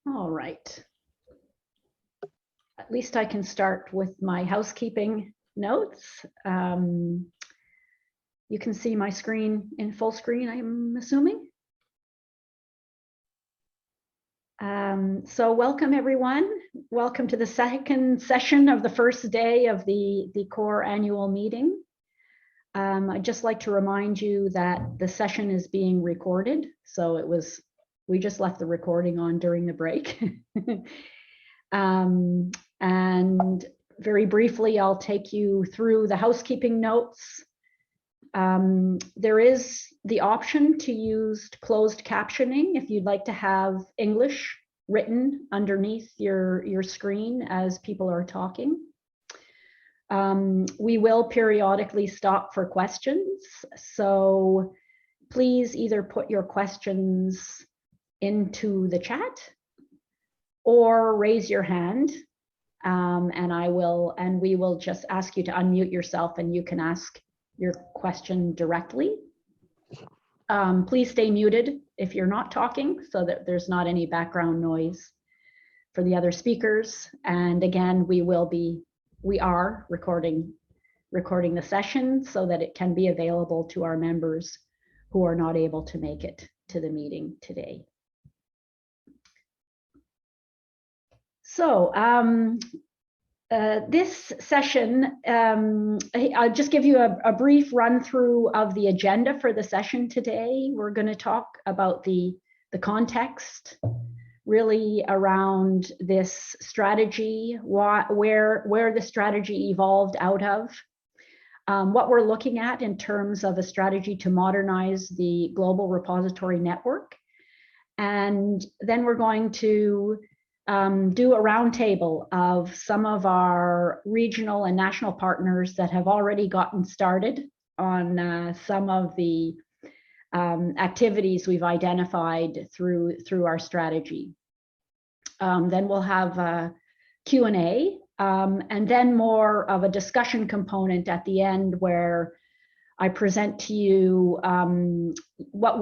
All right. At least I can start with my housekeeping notes. You can see my screen in full screen, I'm assuming. So welcome everyone. Welcome to the second session of the first day of the COAR annual meeting. I'd just like to remind you that the session is being recorded. So we just left the recording on during the break. And very briefly, I'll take you through the housekeeping notes. There is the option to use closed captioning if you'd like to have English written underneath your screen as people are talking. We will periodically stop for questions, so please either put your questions into the chat or raise your hand, and we will just ask you to unmute yourself and you can ask your question directly. Please stay muted if you're not talking so that there's not any background noise for the other speakers. And again, we are recording the session so that it can be available to our members who are not able to make it to the meeting today. So this session, I'll just give you a brief run through of the agenda for the session today. We're going to talk about the context, really around this strategy, where the strategy evolved out of, what we're looking at in terms of a strategy to modernize the global repository network. And then we're going to do a roundtable of some of our regional and national partners that have already gotten started on some of the activities we've identified through our strategy. Then we'll have a Q&A, and then more of a discussion component at the end where I present to you what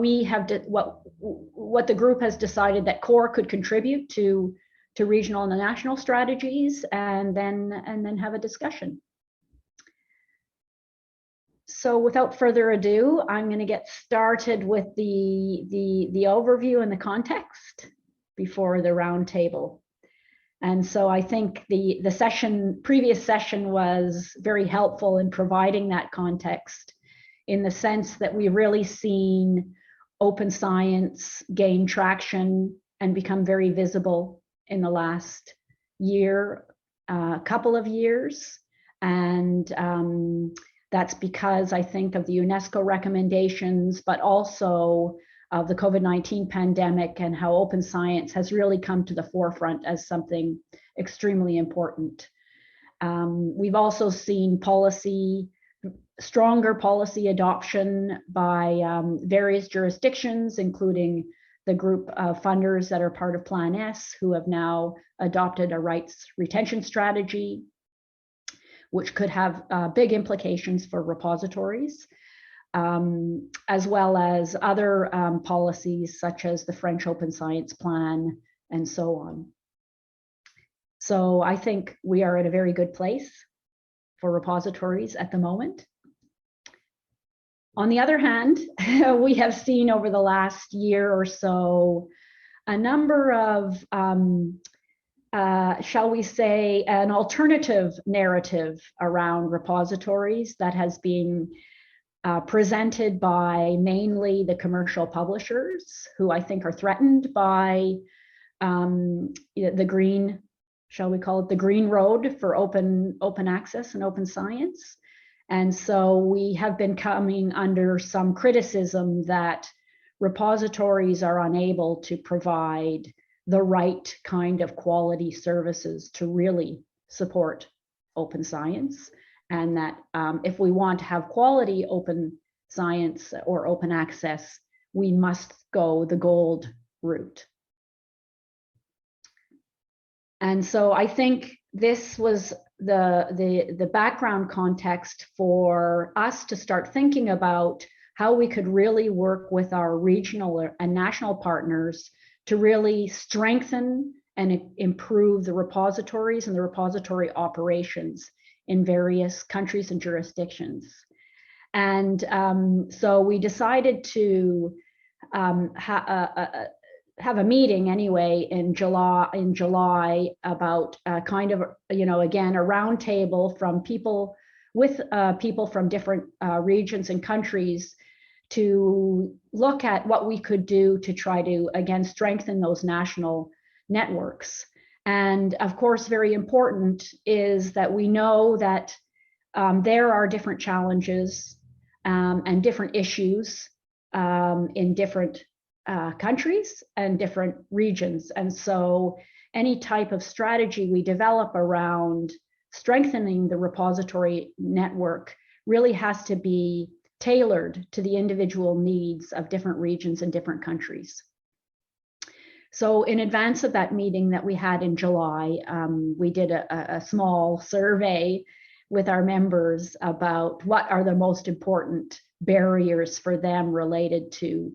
the group has decided that COAR could contribute to regional and national strategies, and then have a discussion. So without further ado, I'm going to get started with the overview and the context before the roundtable. And so I think the previous session was very helpful in providing that context, in the sense that we've really seen open science gain traction and become very visible in the last year, couple of years. And that's because I think of the UNESCO recommendations, but also of the COVID-19 pandemic and how open science has really come to the forefront as something extremely important. We've also seen stronger policy adoption by various jurisdictions, including the group of funders that are part of Plan S, who have now adopted a rights retention strategy, which could have big implications for repositories, as well as other policies such as the French Open Science Plan and so on. So I think we are at a very good place for repositories at the moment. On the other hand, we have seen over the last year or so a number of, shall we say, an alternative narrative around repositories that has been presented by mainly the commercial publishers, who I think are threatened by the green, shall we call it the green road for open access and open science. And so we have been coming under some criticism that repositories are unable to provide the right kind of quality services to really support open science. And that if we want to have quality open science or open access, we must go the gold route. And so I think this was the background context for us to start thinking about how we could really work with our regional and national partners to really strengthen and improve the repositories and the repository operations in various countries and jurisdictions. And so we decided to have a meeting anyway in July about kind of, again, a roundtable from people from different regions and countries to look at what we could do to try to, again, strengthen those national networks. And of course, very important is that we know that there are different challenges and different issues in different countries and different regions. And so any type of strategy we develop around strengthening the repository network really has to be tailored to the individual needs of different regions and different countries. So in advance of that meeting that we had in July, we did a small survey with our members about what are the most important barriers for them related to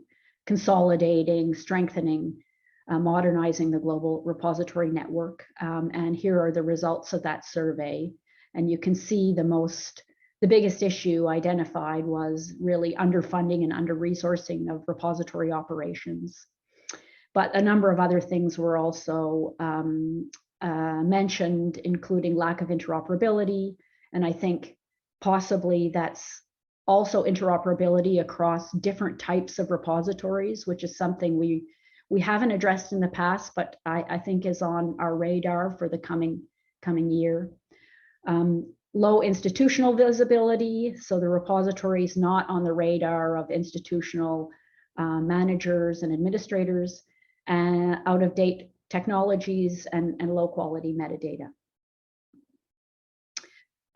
consolidating, strengthening, modernizing the global repository network. And here are the results of that survey. And you can see the biggest issue identified was really underfunding and under-resourcing of repository operations. But a number of other things were also mentioned, including lack of interoperability. And I think possibly that's also interoperability across different types of repositories, which is something we haven't addressed in the past, but I think is on our radar for the coming year. Low institutional visibility, so the repository is not on the radar of institutional managers and administrators, and out-of-date technologies and low-quality metadata.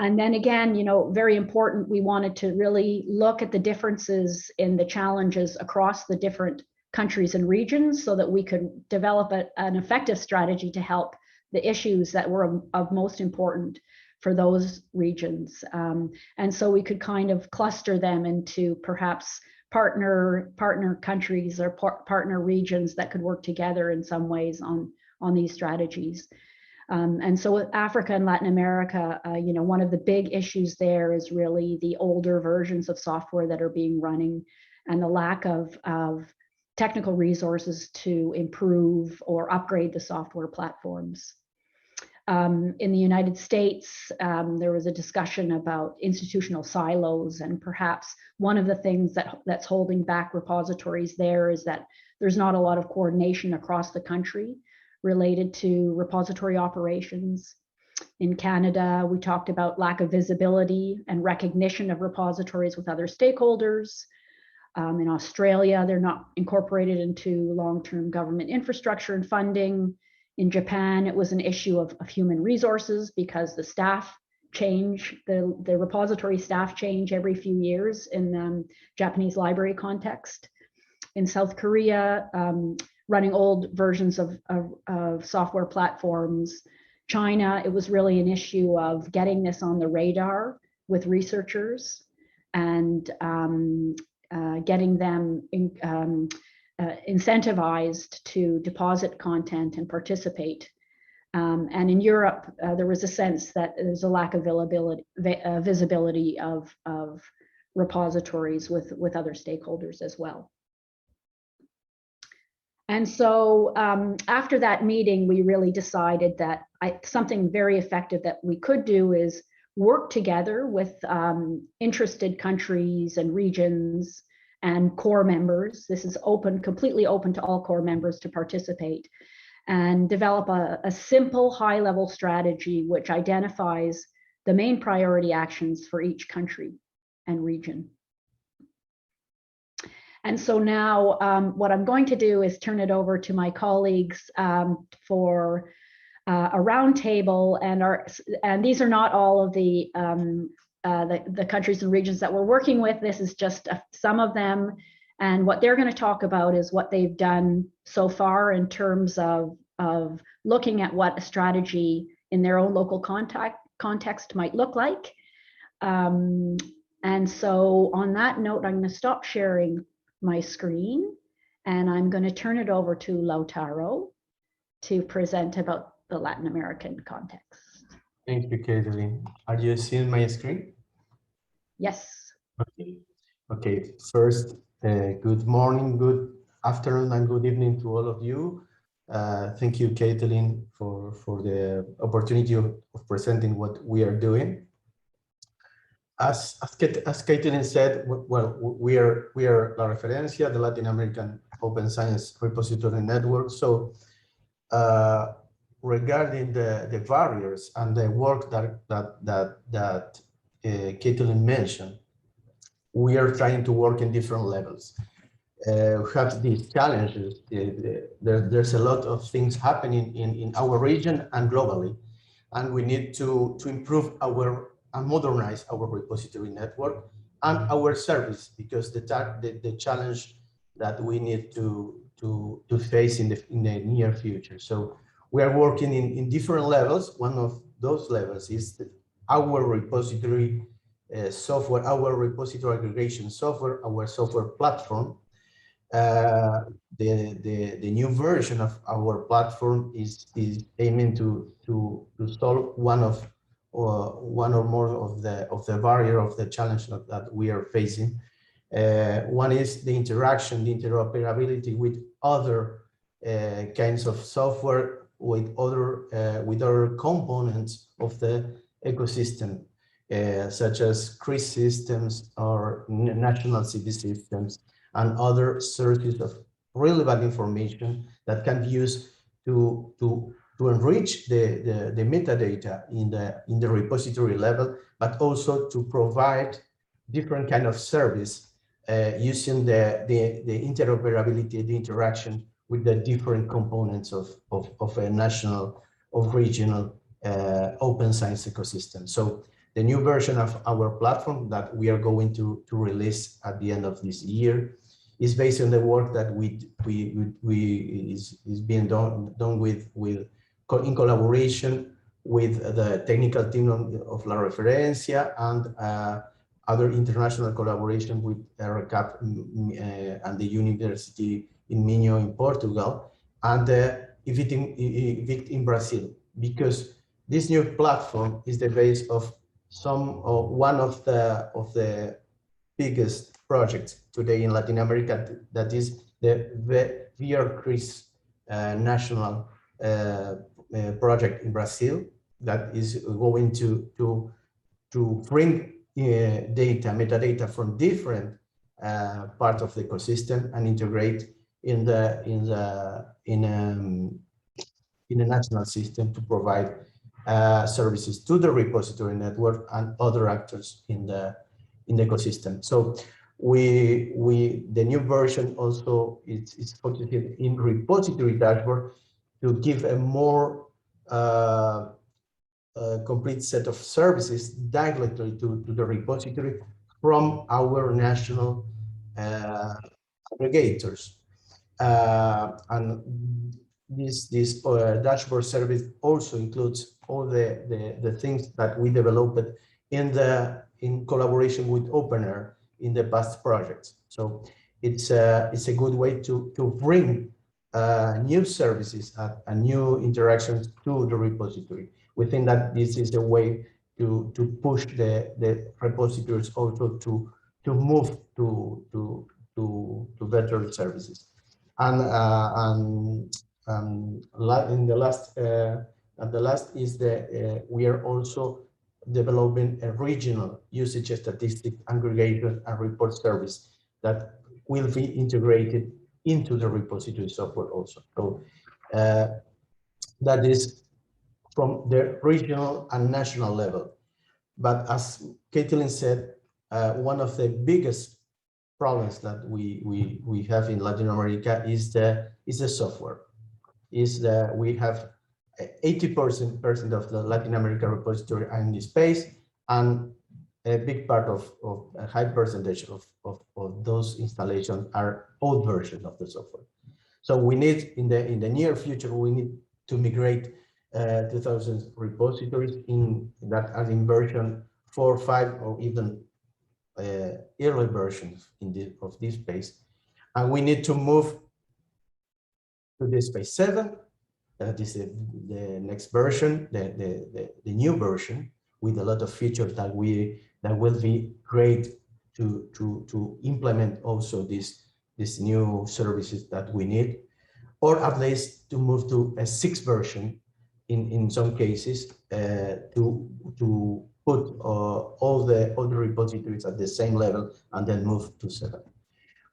And then again, very important, we wanted to really look at the differences in the challenges across the different countries and regions so that we could develop an effective strategy to help the issues that were of most important for those regions. And so we could kind of cluster them into perhaps partner countries or partner regions that could work together in some ways on these strategies. And so with Africa and Latin America, one of the big issues there is really the older versions of software that are being running and the lack of technical resources to improve or upgrade the software platforms. In the United States, there was a discussion about institutional silos, and perhaps one of the things that's holding back repositories there is that there's not a lot of coordination across the country related to repository operations. In Canada, we talked about lack of visibility and recognition of repositories with other stakeholders. In Australia, they're not incorporated into long-term government infrastructure and funding. In Japan, it was an issue of human resources because the staff change, the repository staff change every few years in Japanese library context. In South Korea, running old versions of software platforms. China, it was really an issue of getting this on the radar with researchers and getting them incentivized to deposit content and participate. And in Europe, there was a sense that there's a lack of visibility of repositories with other stakeholders as well. And so after that meeting, we really decided that something very effective that we could do is work together with interested countries and regions and core members. This is completely open to all core members to participate, and develop a simple high-level strategy which identifies the main priority actions for each country and region. And so now what I'm going to do is turn it over to my colleagues for a roundtable, and these are not all of the countries and regions that we're working with. This is just some of them, and what they're going to talk about is what they've done so far in terms of looking at what a strategy in their own local context might look like. And so on that note, I'm going to stop sharing my screen And I'm going to turn it over to Lautaro to present about the Latin American context. Thank you, Caitlin. Are you seeing my screen? Yes. Okay. Okay. First, good morning, good afternoon, and good evening to all of you. Thank you, Caitlin, for the opportunity of presenting what we are doing. As Caitlin said, well, we are La Referencia, the Latin American Open Science Repository Network. So regarding the barriers and the work that Caitlin mentioned, we are trying to work in different levels. We have these challenges. There's a lot of things happening in our region and globally, and we need to improve and modernize our repository network and our service, because the challenge that we need to face in the near future. So we are working in different levels. One of those levels is our repository software, our repository aggregation software, our software platform. The new version of our platform is aiming to solve one or more of the barrier of the challenge that we are facing. One is the interaction, the interoperability with other kinds of software, with other components of the ecosystem, such as CRIS systems or national city systems, and other sources of relevant information that can be used to enrich the metadata in the repository level, but also to provide different kind of service using the interoperability, the interaction with the different components of a national, of regional open science ecosystem. So the new version of our platform that we are going to release at the end of this year is based on the work that is being done with in collaboration with the technical team of La Referencia and other international collaboration with RCAP and the University in Minho in Portugal, and EVIC in Brazil, because this new platform is the base of one of the biggest projects today in Latin America, that is the VR-CRIS national project in Brazil, that is going to bring metadata from different parts of the ecosystem and integrate in a national system to provide services to the repository network and other actors in the ecosystem. So the new version also is focused in repository dashboard to give a more complete set of services directly to the repository from our national aggregators. And this dashboard service also includes all the things that we developed in collaboration with OpenAir in the past projects. So it's a good way to bring new services and new interactions to the repository. We think that this is a way to push the repositories also to move to better services. And in the last is we are also developing a regional usage statistic aggregation and report service that will be integrated into the repository software also. So that is from the regional and national level. But as Caitlin said, one of the biggest problems that we have in Latin America is the software. We have 80% of the Latin American repository are in this space, and a big part of a high percentage of those installations are old versions of the software. So we need in the near future, we need to migrate 2,000 repositories that are in version 4, 5, or even early versions of this space, and we need to move to this phase 7. That is the next version, the new version, with a lot of features that will be great to implement also these new services that we need, or at least to move to a 6th version in some cases, to put all the repositories at the same level and then move to 7.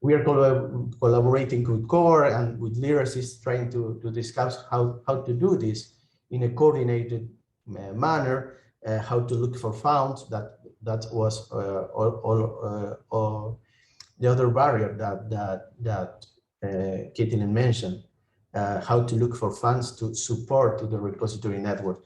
We are collaborating with COAR and with Lyrasis, trying to discuss how to do this in a coordinated manner, how to look for funds. That was all the other barrier that Caitlin mentioned, how to look for funds to support to the repository network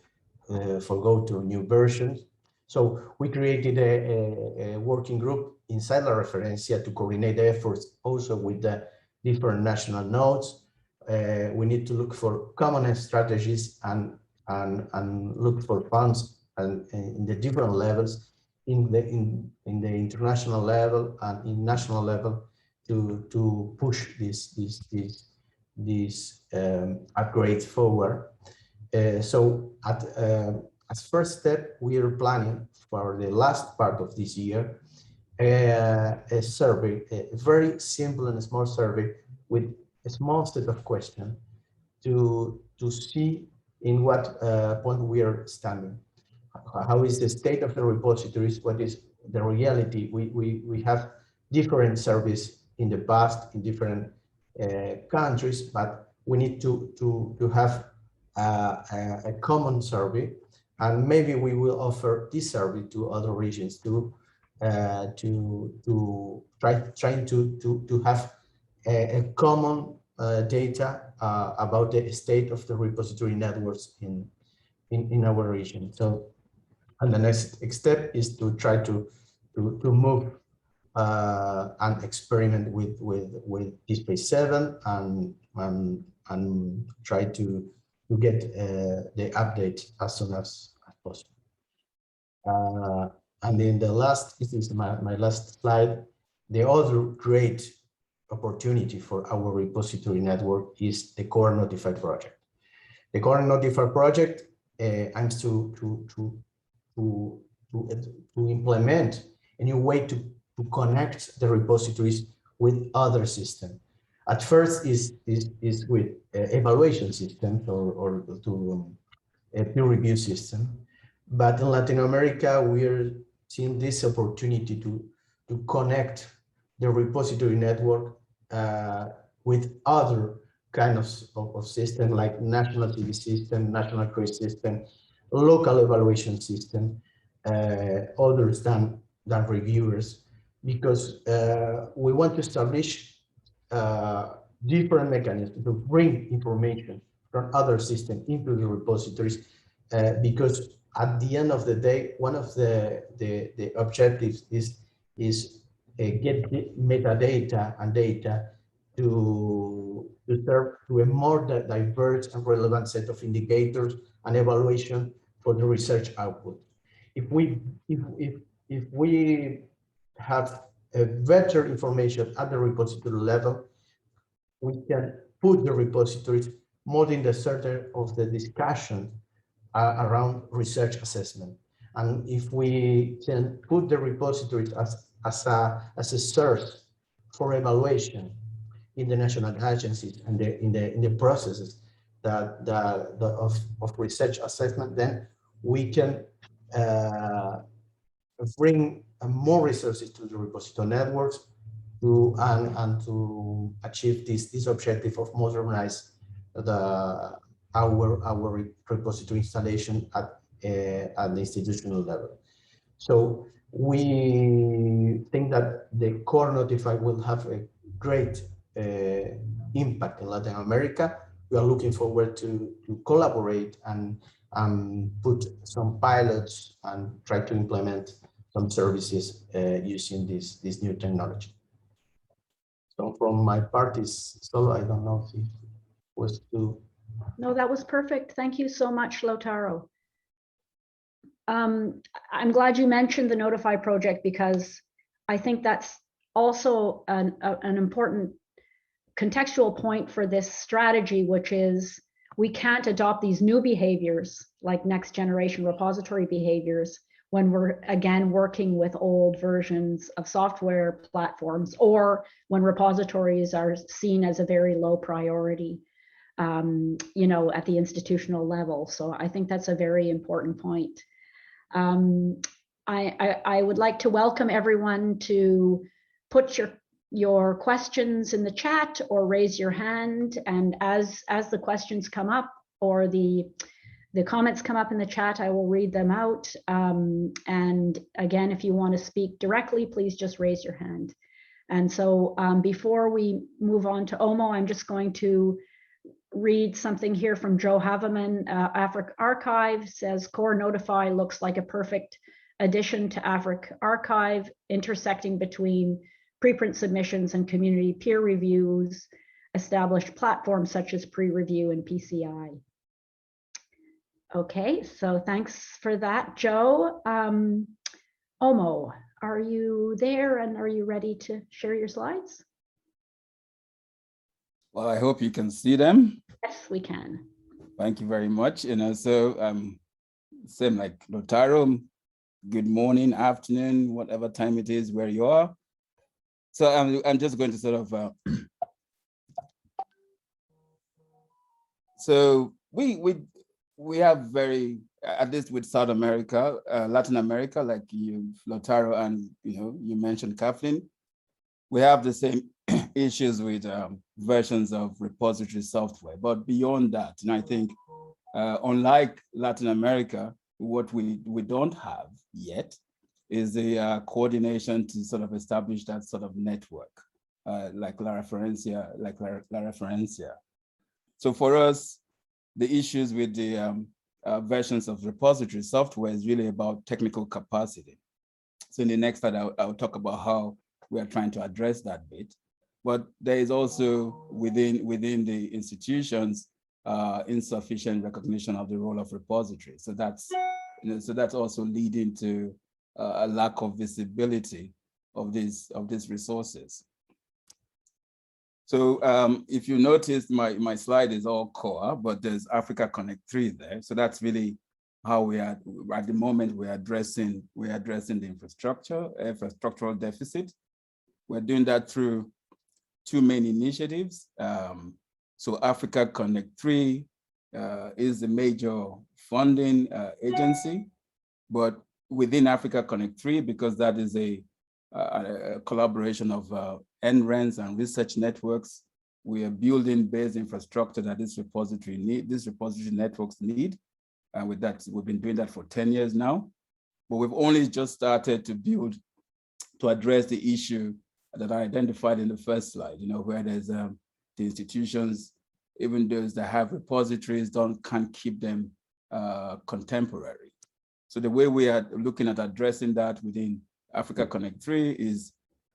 for go to new versions. So we created a working group inside La Referencia to coordinate the efforts also with the different national nodes. We need to look for common strategies and look for funds and in the different levels, in the international level and in national level, to push these upgrades forward. So as first step, we are planning for the last part of this year a survey, a very simple and small survey with a small set of questions to see in what point we are standing. How is the state of the repositories? What is the reality? We have different services in the past in different countries, but we need to have a common survey, and maybe we will offer this survey to other regions to trying to have a common data about the state of the repository networks in our region. So, and the next step is to try to move and experiment with this phase 7 and try to get the update as soon as possible. And then the last, this is my last slide. The other great opportunity for our repository network is the CoreNotify project. The CoreNotify project aims to implement a new way to connect the repositories with other systems. At first is with evaluation systems or to a peer review system. But in Latin America, we are seeing this opportunity to connect the repository network with other kinds of systems like national TV system, national quiz system, local evaluation system, others than reviewers, because we want to establish different mechanisms to bring information from other systems into the repositories, because at the end of the day, one of the objectives is get metadata and data to serve to a more diverse and relevant set of indicators and evaluation for the research output. If we have a better information at the repository level, we can put the repositories more in the center of the discussion around research assessment. And if we can put the repositories as a source for evaluation in the national agencies and in the processes of research assessment, then we can bring more resources to the repository networks and to achieve this objective of modernize our repository installation at the institutional level. So we think that the CoreNotify will have a great impact in Latin America. We are looking forward to collaborate and put some pilots and try to implement some services using this new technology. So from my part is solo. I don't know if it was too. No, that was perfect. Thank you so much, Lautaro. I'm glad you mentioned the Notify project, because I think that's also an important contextual point for this strategy, which is we can't adopt these new behaviors like next generation repository behaviors when we're again working with old versions of software platforms, or when repositories are seen as a very low priority, you know, at the institutional level. So I think that's a very important point. I would like to welcome everyone to put your questions in the chat or raise your hand, and as the questions come up or the comments come up in the chat, I will read them out. And again, if you want to speak directly, please just raise your hand. And so before we move on to Omo, I'm just going to read something here from Joe Haveman. Africa Archive says, CoreNotify looks like a perfect addition to Africa Archive, intersecting between preprint submissions and community peer reviews, established platforms such as pre-review and PCI. Okay, so thanks for that, Joe. Omo, are you there and are you ready to share your slides? Well, I hope you can see them. Yes, we can. Thank you very much. You know, so same like Lautaro, good morning, afternoon, whatever time it is where you are. So I'm just going to sort of so we have very, at least with South America, Latin America, like you, Lautaro, and you mentioned Kathleen, we have the same issues with versions of repository software. But beyond that, and I think unlike Latin America, what we don't have yet is the coordination to sort of establish that sort of network, like La Referencia. So for us, the issues with the versions of repository software is really about technical capacity. So in the next slide, I'll talk about how we are trying to address that bit. But there is also within the institutions insufficient recognition of the role of repository. So that's also leading to a lack of visibility of these resources. So if you notice, my slide is all COAR, but there's Africa Connect 3 there. So that's really how we are at the moment. We're addressing the infrastructural deficit. We're doing that through two main initiatives. So Africa Connect 3 is the major funding agency, but within Africa Connect 3, because that is a collaboration of NRENs and research networks, we are building base infrastructure that these repository networks need. And with that, we've been doing that for 10 years now, but we've only just started to build to address the issue that I identified in the first slide, where there's the institutions, even those that have repositories, can't keep them contemporary. So the way we are looking at addressing that within Africa Connect 3 is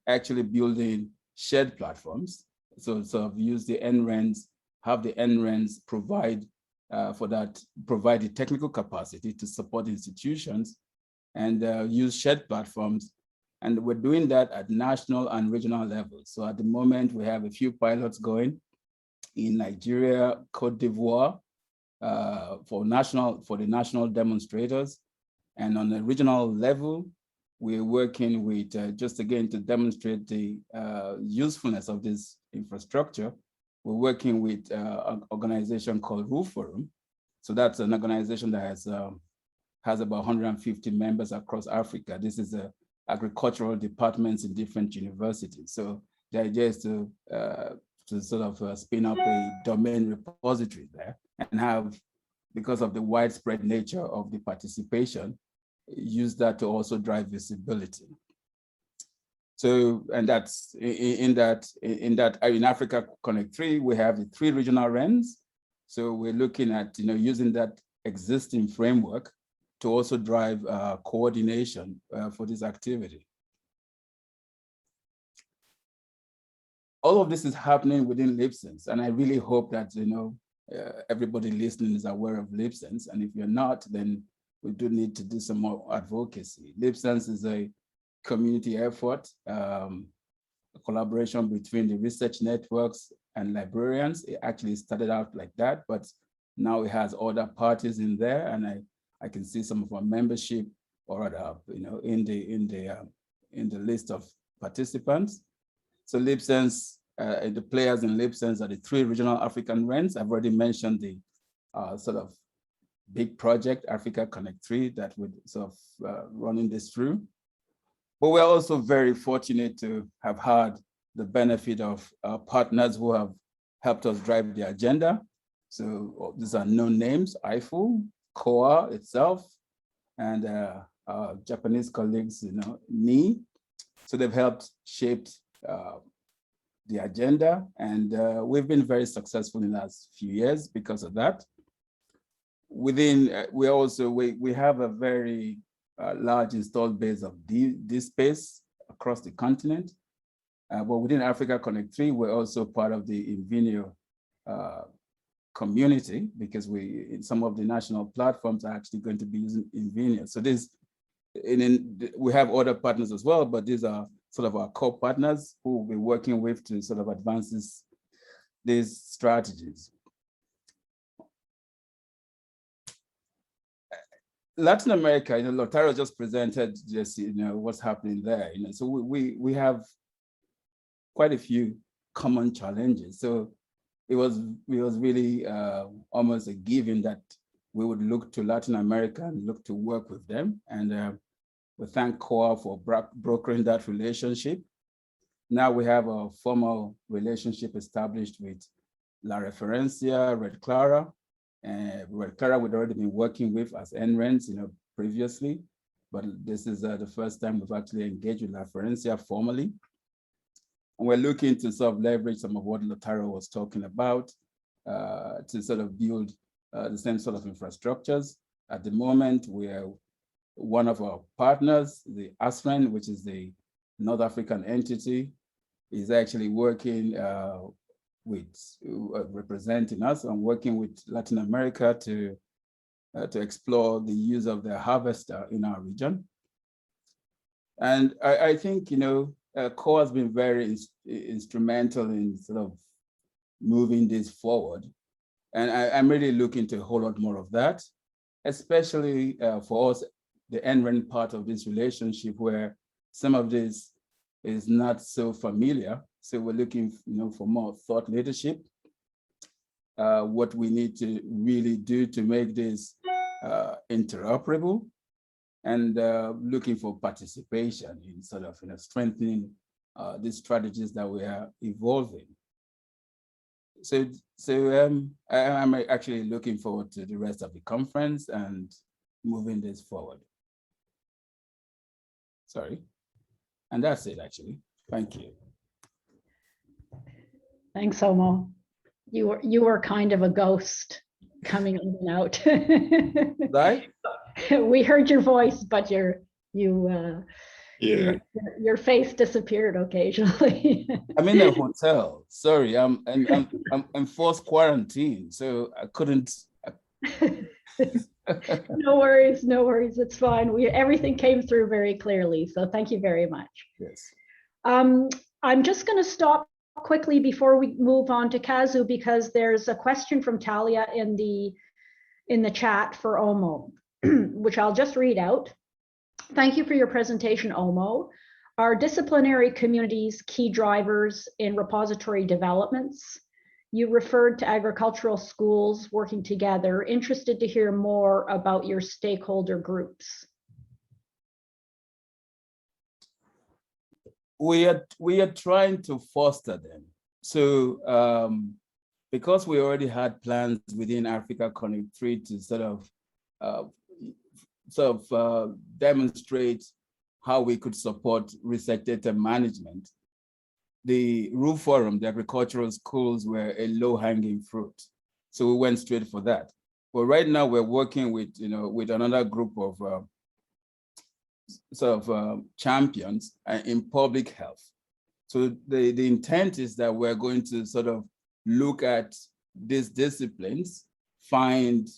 actually building shared platforms. So I've used the NRENs, have the NRENs provide the technical capacity to support institutions and use shared platforms. And we're doing that at national and regional levels. So at the moment, we have a few pilots going in Nigeria, Cote d'Ivoire, for the national demonstrators. And on a regional level, we're working with, just again, to demonstrate the usefulness of this infrastructure. We're working with an organization called Rule Forum. So that's an organization that has about 150 members across Africa. This is agricultural departments in different universities. So the idea is to sort of spin up a domain repository there and have, because of the widespread nature of the participation, use that to also drive visibility. So, and that's in Africa Connect 3, we have the 3 regional RENs. So we're looking at using that existing framework to also drive coordination for this activity. All of this is happening within LibSense, and I really hope that everybody listening is aware of LibSense. And if you're not, then we do need to do some more advocacy. LibSense is a community effort, a collaboration between the research networks and librarians. It actually started out like that, but now it has other parties in there, and I can see some of our membership in the list of participants. So LibSense, the players in LibSense are the 3 regional African RENs. I've already mentioned the sort of big project, Africa Connect 3, that would sort of running this through. But we're also very fortunate to have had the benefit of partners who have helped us drive the agenda. So these are known names: IFU, COAR itself, and our Japanese colleagues, NI. So they've helped shape the agenda, and we've been very successful in the last few years because of that. Within, we have a very large installed base of DSpace across the continent. But within Africa Connect 3, we're also part of the Invenio community, because in some of the national platforms are actually going to be using Invenio. So we have other partners as well, but these are sort of our core partners who we're working with to sort of advance these strategies. Latin America, Lautaro just presented just what's happening there. So we have quite a few common challenges. So it was really almost a given that we would look to Latin America and look to work with them. And we thank COAR for brokering that relationship. Now we have a formal relationship established with La Referencia, Red Clara. Red Clara we'd already been working with as NRENs, previously, but this is the first time we've actually engaged with La Referencia formally. And we're looking to sort of leverage some of what Lautaro was talking about to sort of build the same sort of infrastructures. At the moment, we're one of our partners, the ASREN, which is the North African entity, is actually working representing us and working with Latin America to explore the use of the harvester in our region. And I think, COAR has been very instrumental in sort of moving this forward. And I'm really looking to a whole lot more of that, especially for us, the NREN part of this relationship, where some of this is not so familiar. So we're looking, for more thought leadership, what we need to really do to make this interoperable, and looking for participation in sort of strengthening these strategies that we are evolving. So I'm actually looking forward to the rest of the conference and moving this forward. Sorry. And that's it, actually. Thank you. Thanks, Omo. You were kind of a ghost coming in and out. Right? We heard your voice, but your face disappeared occasionally. I'm in a hotel. Sorry, I'm forced quarantine, so I couldn't. No worries, no worries. It's fine. Everything came through very clearly. So thank you very much. Yes. I'm just going to stop quickly before we move on to Kazu, because there's a question from Talia in the chat for Omo, which I'll just read out. Thank you for your presentation, Omo. Are disciplinary communities key drivers in repository developments? You referred to agricultural schools working together. Interested to hear more about your stakeholder groups. We are trying to foster them. So because we already had plans within Africa Connect 3 to sort of demonstrate how we could support research data management, the Roof Forum, the agricultural schools, were a low-hanging fruit. So we went straight for that. But right now we're working with, with another group of champions in public health. So the intent is that we're going to sort of look at these disciplines, find,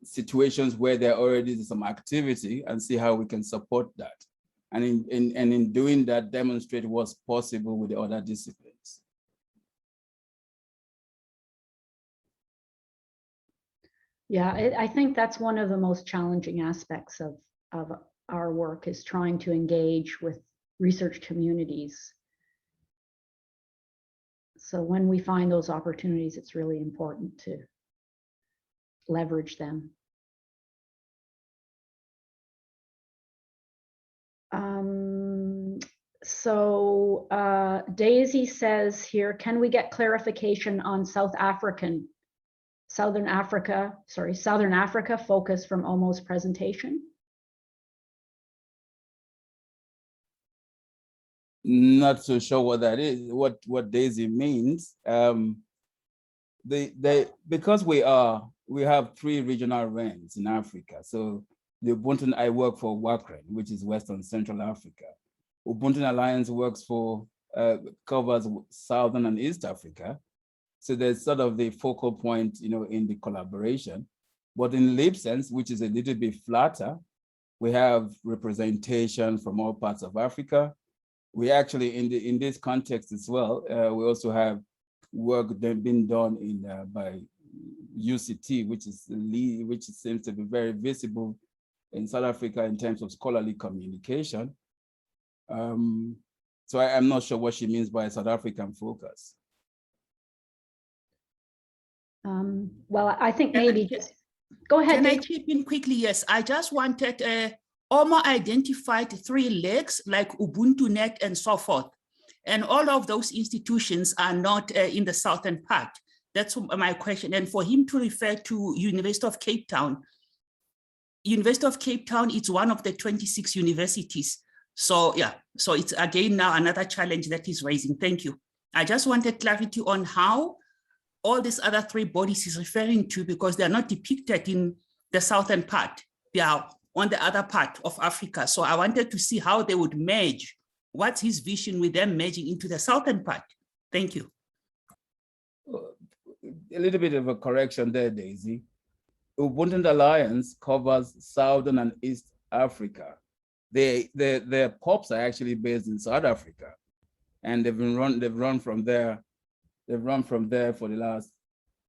situations where there already is some activity, and see how we can support that. And in doing that, demonstrate what's possible with the other disciplines. Yeah, I think that's one of the most challenging aspects of our work, is trying to engage with research communities. So when we find those opportunities, it's really important to leverage them. Daisy says here, can we get clarification on Southern Africa focus from Omo's presentation? Not so sure what that is, what Daisy means. Because we have 3 regional RANs in Africa. So the Ubuntu I work for WACRAN, which is Western Central Africa. Ubuntu Alliance works for, covers Southern and East Africa. So there's sort of the focal point, in the collaboration. But in Libsense, which is a little bit flatter, we have representation from all parts of Africa. We actually, in this context as well, we also have work being done by UCT, which seems to be very visible in South Africa in terms of scholarly communication. So I'm not sure what she means by South African focus. Well, I think maybe just go ahead. Can I chip in quickly? Yes, I just wanted, Omo identified 3 legs like Ubuntu Net and so forth. And all of those institutions are not in the southern part. That's my question. And for him to refer to University of Cape Town, University of Cape Town is one of the 26 universities. So yeah, so it's again now another challenge that he's raising. Thank you. I just wanted clarity on how all these other 3 bodies is referring to, because they're not depicted in the southern part. They are on the other part of Africa. So I wanted to see how they would merge. What's his vision with them merging into the southern part? Thank you. A little bit of a correction there, Daisy. Ubuntu Alliance covers Southern and East Africa. Their POPs are actually based in South Africa, and they've run from there for the last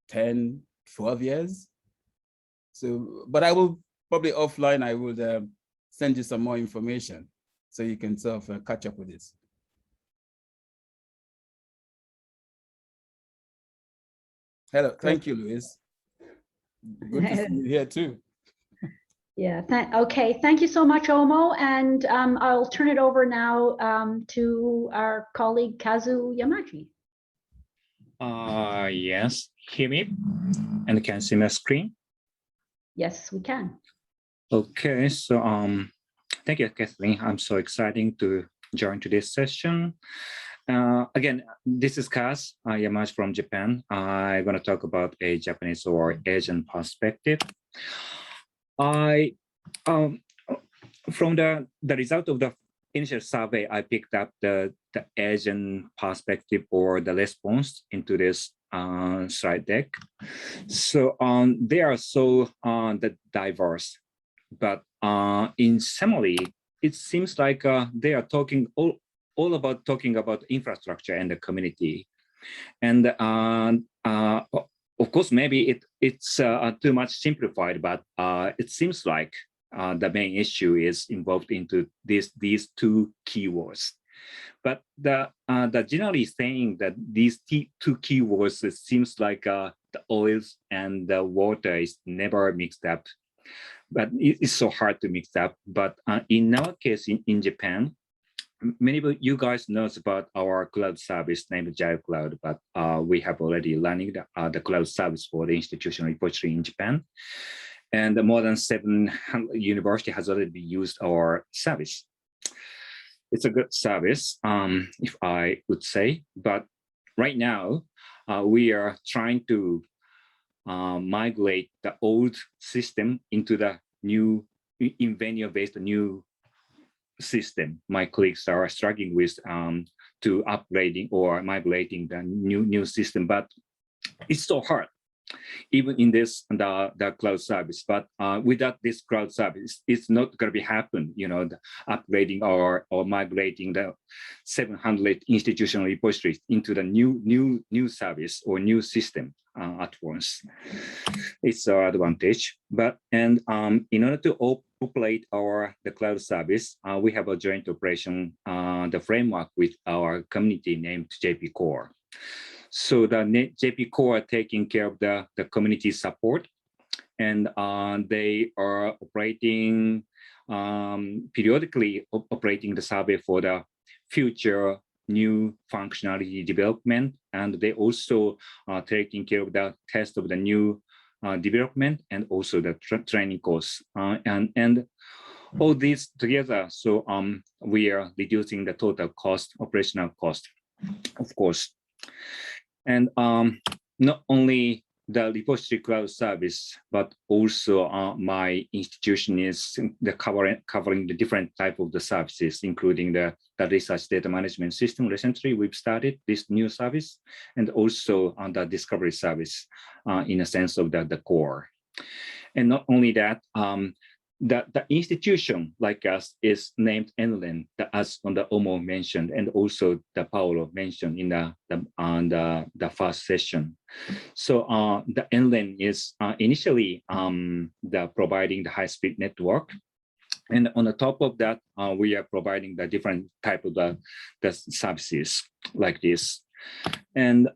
10, 12 years. So, but I will probably offline, I would send you some more information so you can sort of catch up with this. Hello, thank you, Luis. Good to see you here too. Yeah, okay, thank you so much, Omo. And I'll turn it over now to our colleague, Kazu Yamaji. Yes, hear me? And can see my screen? Yes, we can. Okay, so thank you, Kathleen. I'm so excited to join today's session. Again, this is Kaz Yamaji from Japan. I'm going to talk about a Japanese or Asian perspective. From the result of the initial survey, I picked up the Asian perspective or the response into this slide deck. So they are so diverse, but in summary, it seems like they are talking all about infrastructure and the community. And of course, maybe it's too much simplified, but it seems like the main issue is involved into these 2 keywords. But the generally saying that these 2 keywords, it seems like the oils and the water is never mixed up. But it's so hard to mix up. But in our case, in Japan, many of you guys knows about our cloud service named Jail Cloud, but we have already running the cloud service for the institutional repository in Japan. And more than 700 university has already used our service. It's a good service, if I would say, but right now we are trying to migrate the old system into the new Invenio-based new system. My colleagues are struggling with to upgrading or migrating the new system, but it's so hard, even in this the cloud service. But without this cloud service, it's not going to be happen. The upgrading or migrating the 700 institutional repositories into the new service or new system. at once. It's our advantage. But in order to operate the cloud service, we have a joint operation, the framework with our community named JP Core. So the JP Core are taking care of the community support, and they are operating periodically operating the survey for the future new functionality development, and they also are taking care of the test of the new development and also the training course, and all these together. So we are reducing the total cost, operational cost, of course. And not only the repository cloud service, but also my institution is covering the different type of the services, including the research data management system. Recently, we've started this new service, and also on the discovery service in a sense of the core. And not only that, the institution like us is named NLEN, as the Omo mentioned, and also the Paolo mentioned in the first session. So the NLEN is initially the providing the high-speed network, and on the top of that, we are providing the different type of the services like this, and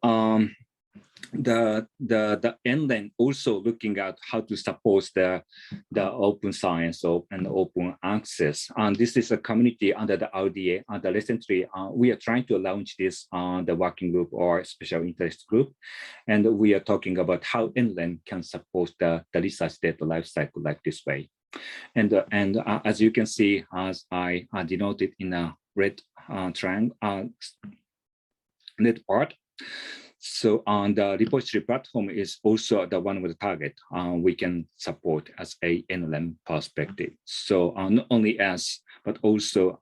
the NLEN also looking at how to support the open science and open access. And this is a community under the RDA. Recently, we are trying to launch this the working group or special interest group, and we are talking about how NLEN can support the research data lifecycle like this way. And as you can see, as I denoted in a red triangle, red part. So on the repository platform is also the one with the target we can support as a NLM perspective. So not only us, but also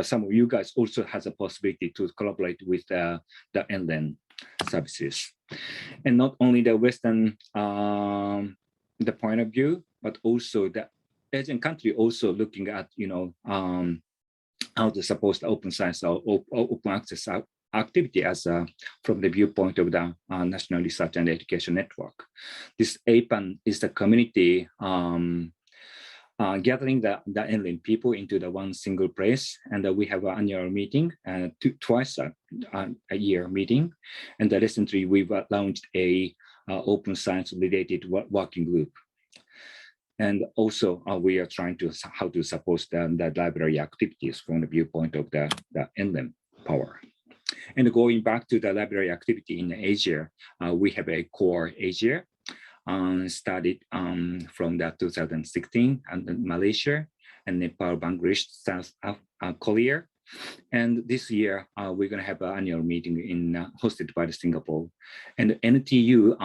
some of you guys also has a possibility to collaborate with the NLM services. And not only the Western the point of view, but also the Asian country also looking at, how to support the open science or open access activity as from the viewpoint of the National Research and Education Network. This APAN is the community gathering the NLM people into the one single place, and we have an annual meeting, twice a year meeting, and recently we've launched a open science related working group. And also we are trying to how to support the library activities from the viewpoint of the NLM power. And going back to the library activity in Asia, we have a COAR Asia, started from the 2016, and Malaysia, and Nepal, Bangladesh, South Korea. And this year, we're going to have an annual meeting hosted by Singapore. And NTU,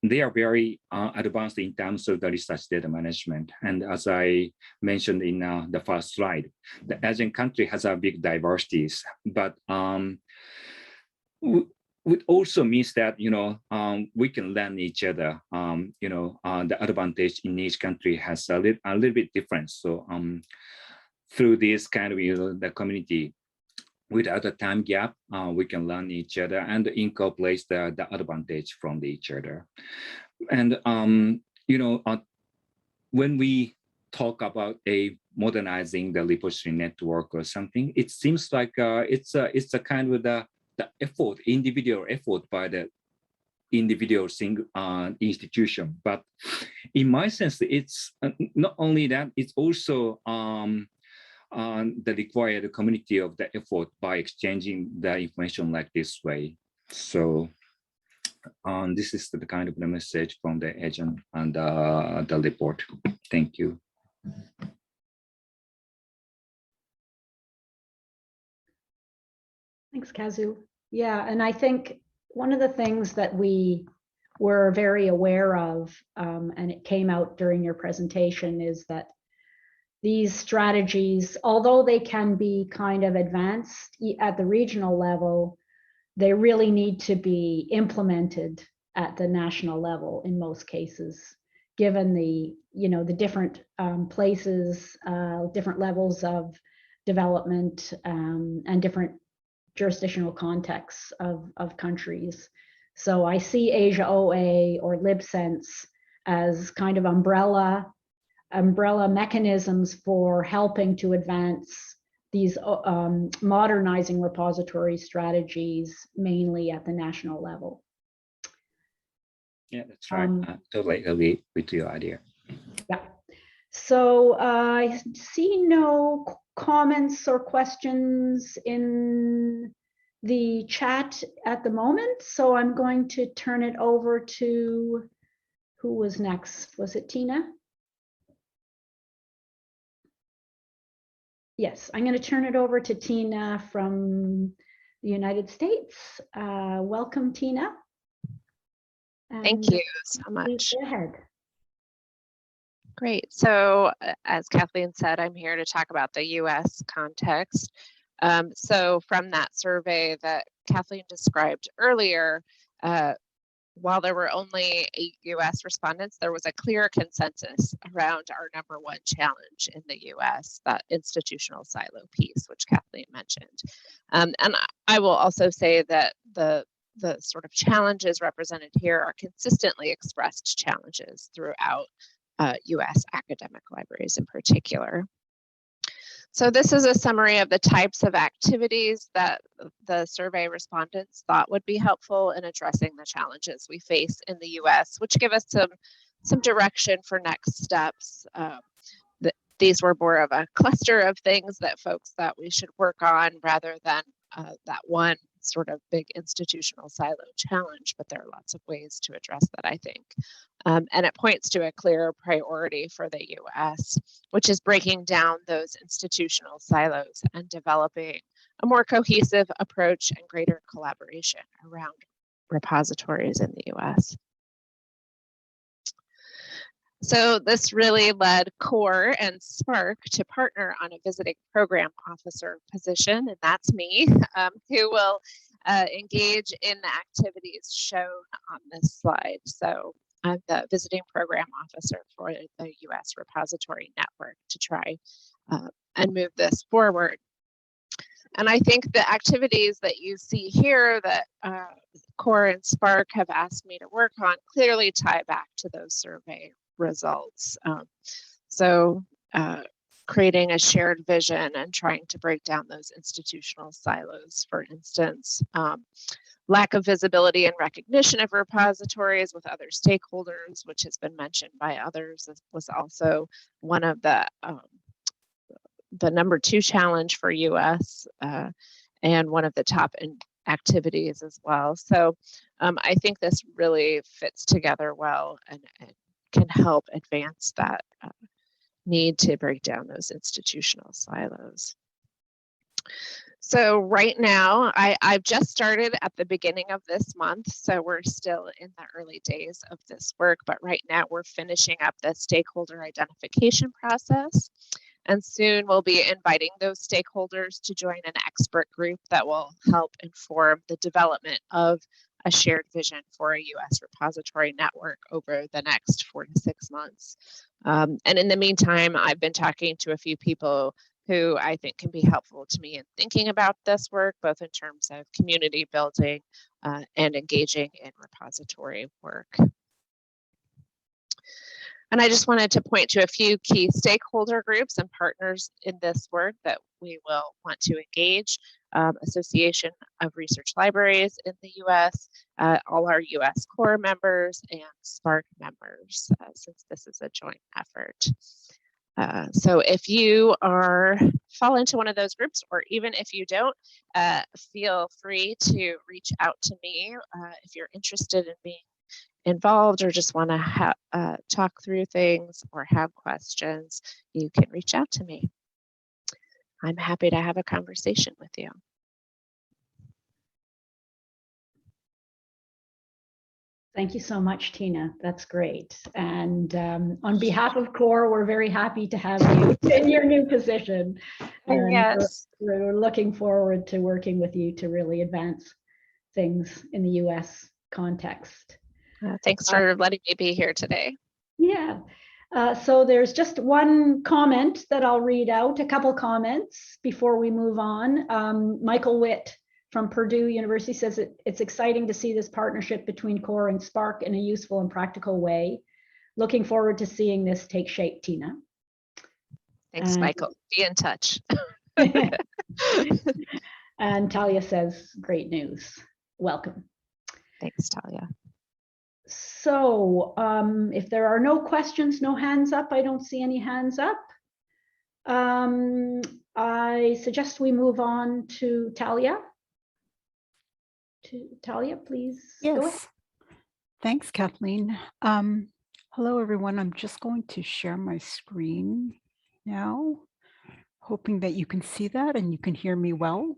they are very advanced in terms of the research data management. And as I mentioned in the first slide, the Asian country has a big diversities, but it also means that we can learn each other. The advantage in each country has a little bit different. So through this kind of the community, without a time gap, we can learn each other and incorporate the advantage from each other. And when we talk about modernizing the repository network or something, it seems like it's a kind of the effort, individual effort by the individual institution. But in my sense, it's not only that, it's also the required community of the effort by exchanging the information like this way. So this is the kind of the message from the agent and the report. Thank you. Thanks, Kazu. Yeah, and I think one of the things that we were very aware of, and it came out during your presentation, is that these strategies, although they can be kind of advanced at the regional level, they really need to be implemented at the national level in most cases, given the different places, different levels of development, and different jurisdictional contexts of countries. So I see Asia OA or LibSense as kind of umbrella mechanisms for helping to advance these modernizing repository strategies, mainly at the national level. Yeah, that's right. Totally agree with your idea. Yeah. So I see no comments or questions in the chat at the moment. So I'm going to turn it over to, who was next? Was it Tina? Yes, I'm going to turn it over to Tina from the United States. Welcome, Tina. Thank you so much. Go ahead. Great. So as Kathleen said, I'm here to talk about the U.S. context. So from that survey that Kathleen described earlier, while there were only 8 U.S. respondents, there was a clear consensus around our #1 challenge in the U.S., that institutional silo piece, which Kathleen mentioned. And I will also say that the sort of challenges represented here are consistently expressed challenges throughout U.S. academic libraries in particular. So this is a summary of the types of activities that the survey respondents thought would be helpful in addressing the challenges we face in the U.S., which give us some direction for next steps. These were more of a cluster of things that folks thought we should work on rather than that one sort of big institutional silo challenge, but there are lots of ways to address that, I think. And it points to a clear priority for the U.S., which is breaking down those institutional silos and developing a more cohesive approach and greater collaboration around repositories in the U.S. So this really led COAR and SPARC to partner on a visiting program officer position, and that's me, who will engage in the activities shown on this slide. So I'm the visiting program officer for the U.S. Repository Network to try and move this forward. And I think the activities that you see here that COAR and SPARC have asked me to work on clearly tie back to those survey results. Creating a shared vision and trying to break down those institutional silos, for instance. Lack of visibility and recognition of repositories with other stakeholders, which has been mentioned by others, was also one of the #2 challenge for US and one of the top activities as well. So I think this really fits together well and can help advance that need to break down those institutional silos. So right now, I've just started at the beginning of this month, so we're still in the early days of this work, but right now we're finishing up the stakeholder identification process. And soon we'll be inviting those stakeholders to join an expert group that will help inform the development of a shared vision for a U.S. repository network over the next 4 to 6 months. And in the meantime, I've been talking to a few people who I think can be helpful to me in thinking about this work, both in terms of community building and engaging in repository work. And I just wanted to point to a few key stakeholder groups and partners in this work that we will want to engage. Association of Research Libraries in the US, all our US CORE members and SPARC members, since this is a joint effort. So if you fall into one of those groups, or even if you don't, feel free to reach out to me if you're interested in being involved or just want to talk through things or have questions. You can reach out to me. I'm happy to have a conversation with you. Thank you so much, Tina. That's great. And on behalf of CORE, we're very happy to have you in your new position. And yes. We're looking forward to working with you to really advance things in the US context. Thanks for letting me be here today. Yeah. So there's just one comment that I'll read out, a couple comments before we move on. Michael Witt from Purdue University says it's exciting to see this partnership between COAR and Spark in a useful and practical way. Looking forward to seeing this take shape, Tina. Thanks, And, Michael. Be in touch. and Talia says, great news. Welcome. Thanks, Talia. So if there are no questions, no hands up, I don't see any hands up. I suggest we move on to Talia. Talia, please. Yes. Go ahead. Thanks, Kathleen. Hello, everyone. I'm just going to share my screen now, hoping that you can see that and you can hear me well.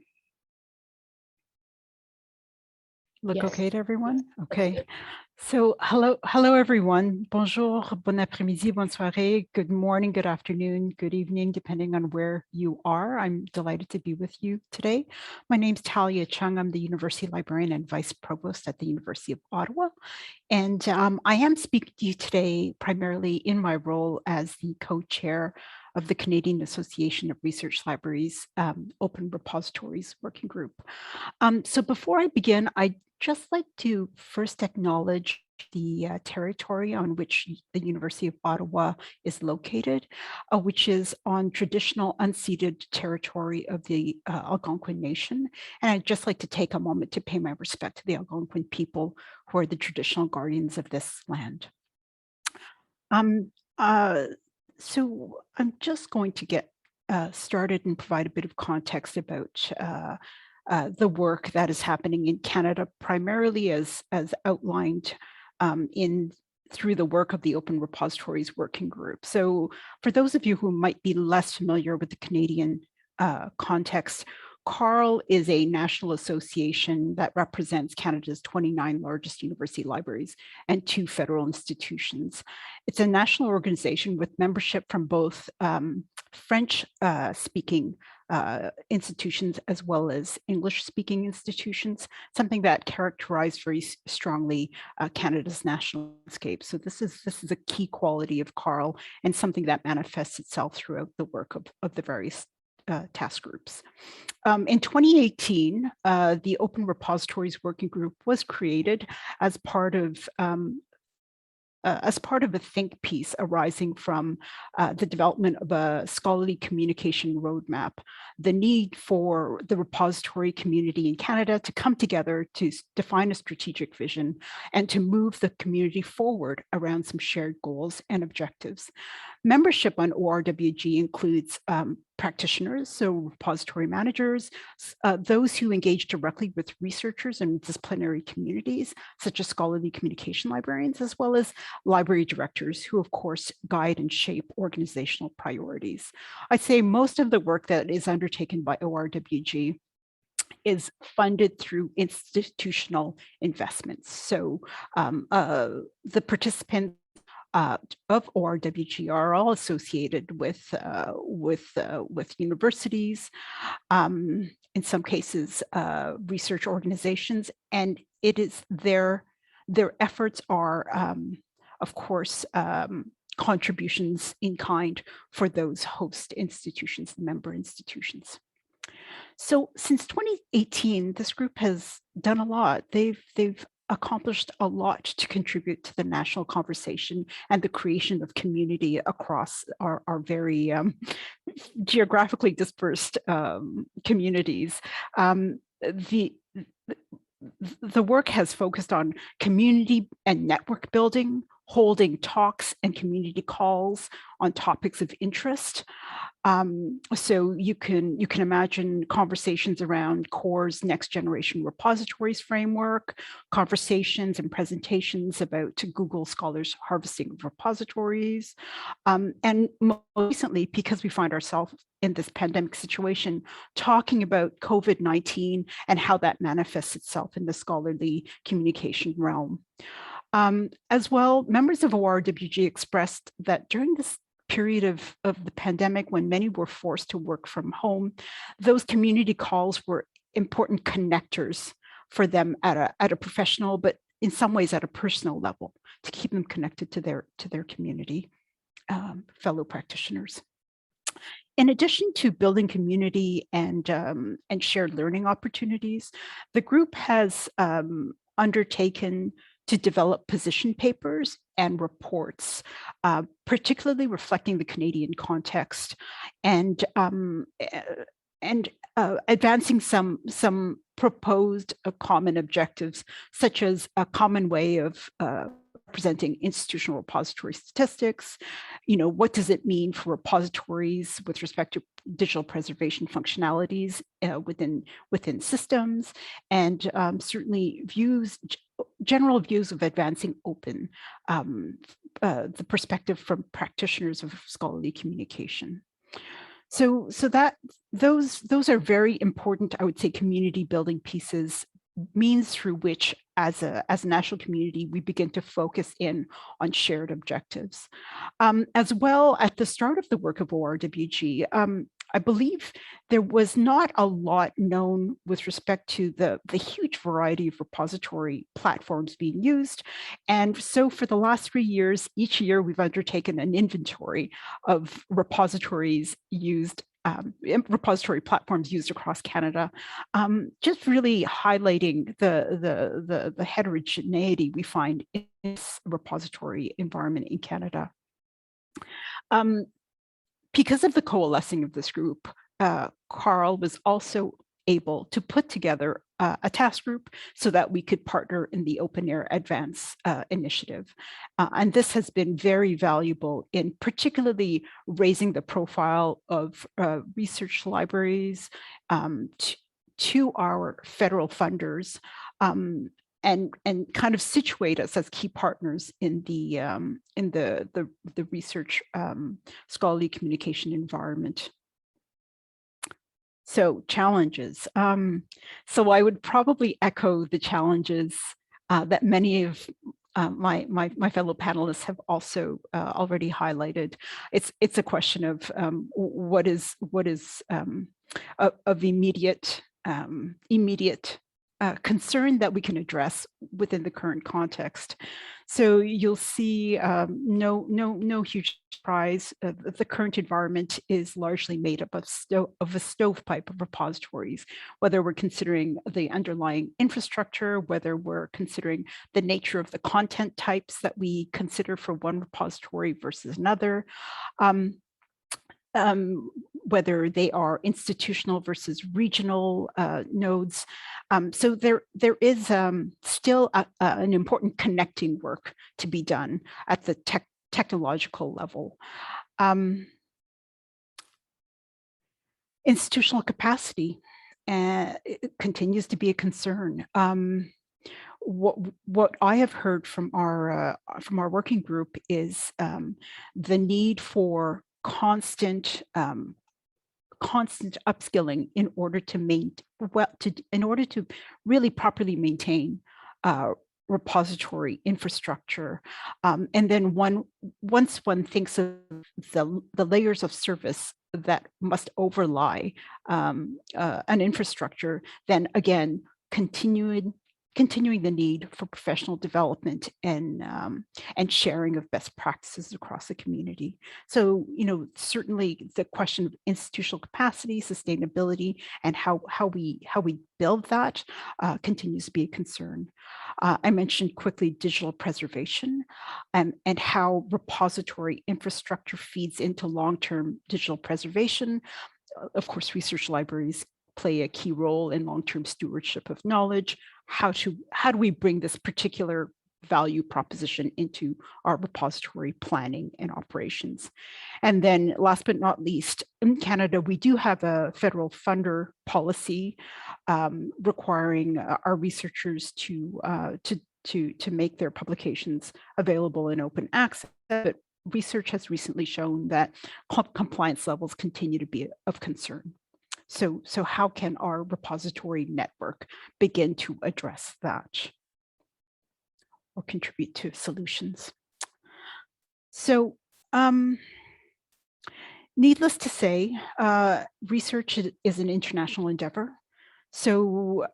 Look Yes. okay to everyone? Okay. So hello everyone. Bonjour, bon après-midi, bonne soirée, good morning, good afternoon, good evening, depending on where you are. I'm delighted to be with you today. My name's Talia Chung. I'm the University Librarian and Vice Provost at the University of Ottawa. And I am speaking to you today primarily in my role as the co-chair of the Canadian Association of Research Libraries Open Repositories Working Group. So before I begin, I'd just like to first acknowledge the territory on which the University of Ottawa is located, which is on traditional unceded territory of the Algonquin Nation. And I'd just like to take a moment to pay my respect to the Algonquin people who are the traditional guardians of this land. So I'm just going to get started and provide a bit of context about the work that is happening in Canada, primarily as outlined through the work of the Open Repositories Working Group. So for those of you who might be less familiar with the Canadian context, CARL is a national association that represents Canada's 29 largest university libraries and 2 federal institutions. It's a national organization with membership from both French-speaking institutions as well as English-speaking institutions, something that characterized very strongly Canada's national landscape. So this is a key quality of CARL and something that manifests itself throughout the work of the various task groups. In 2018, the Open Repositories Working Group was created as part of a think piece arising from the development of a scholarly communication roadmap, the need for the repository community in Canada to come together to define a strategic vision and to move the community forward around some shared goals and objectives. Membership on ORWG includes practitioners, so repository managers, those who engage directly with researchers and disciplinary communities, such as scholarly communication librarians, as well as library directors who, of course, guide and shape organizational priorities. I'd say most of the work that is undertaken by ORWG is funded through institutional investments. So the participants of ORWG are all associated with universities, in some cases research organizations, and it is their efforts are, of course, contributions in kind for those host institutions, member institutions. So since 2018, this group has done a lot. They've accomplished a lot to contribute to the national conversation and the creation of community across our very geographically dispersed communities. The work has focused on community and network building, holding talks and community calls on topics of interest. So you can imagine conversations around CORE's next generation repositories framework, conversations and presentations about Google Scholars harvesting of repositories. And more recently, because we find ourselves in this pandemic situation, talking about COVID-19 and how that manifests itself in the scholarly communication realm. As well, members of ORWG expressed that during this period of the pandemic, when many were forced to work from home, those community calls were important connectors for them at a professional, but in some ways at a personal level, to keep them connected to their community, fellow practitioners. In addition to building community and shared learning opportunities, the group has undertaken to develop position papers and reports, particularly reflecting the Canadian context, and advancing some proposed common objectives, such as a common way of presenting institutional repository statistics. What does it mean for repositories with respect to digital preservation functionalities within systems, and certainly general views of advancing open, the perspective from practitioners of scholarly communication. So those are very important, I would say, community building pieces, means through which, as a national community, we begin to focus in on shared objectives. As well, at the start of the work of ORWG, I believe there was not a lot known with respect to the huge variety of repository platforms being used. And so for the last 3 years, each year we've undertaken an inventory of repositories used, repository platforms used across Canada, just really highlighting the heterogeneity we find in this repository environment in Canada. Because of the coalescing of this group, Carl was also able to put together a task group so that we could partner in the Open Air Advance initiative. And this has been very valuable in particularly raising the profile of research libraries to our federal funders, and kind of situate us as key partners in the research scholarly communication environment. So challenges. So I would probably echo the challenges that many of my fellow panelists have also already highlighted. It's a question of what is of immediate concern that we can address within the current context. So you'll see no huge surprise. The current environment is largely made up of a stovepipe of repositories, whether we're considering the underlying infrastructure, whether we're considering the nature of the content types that we consider for one repository versus another. Whether they are institutional versus regional nodes. So there is still an important connecting work to be done at the technological level. Institutional capacity it continues to be a concern. What I have heard from our working group is the need for constant upskilling in order to really properly maintain repository infrastructure, and then once one thinks of the layers of service that must overlie an infrastructure, then again continuing the need for professional development and sharing of best practices across the community. So, certainly the question of institutional capacity, sustainability, and how we build that continues to be a concern. I mentioned quickly digital preservation and how repository infrastructure feeds into long-term digital preservation. Of course, research libraries play a key role in long-term stewardship of knowledge. How do we bring this particular value proposition into our repository planning and operations? And then last but not least, in Canada, we do have a federal funder policy requiring our researchers to make their publications available in open access. But research has recently shown that compliance levels continue to be of concern. So how can our repository network begin to address that or contribute to solutions? So needless to say, research is an international endeavor. So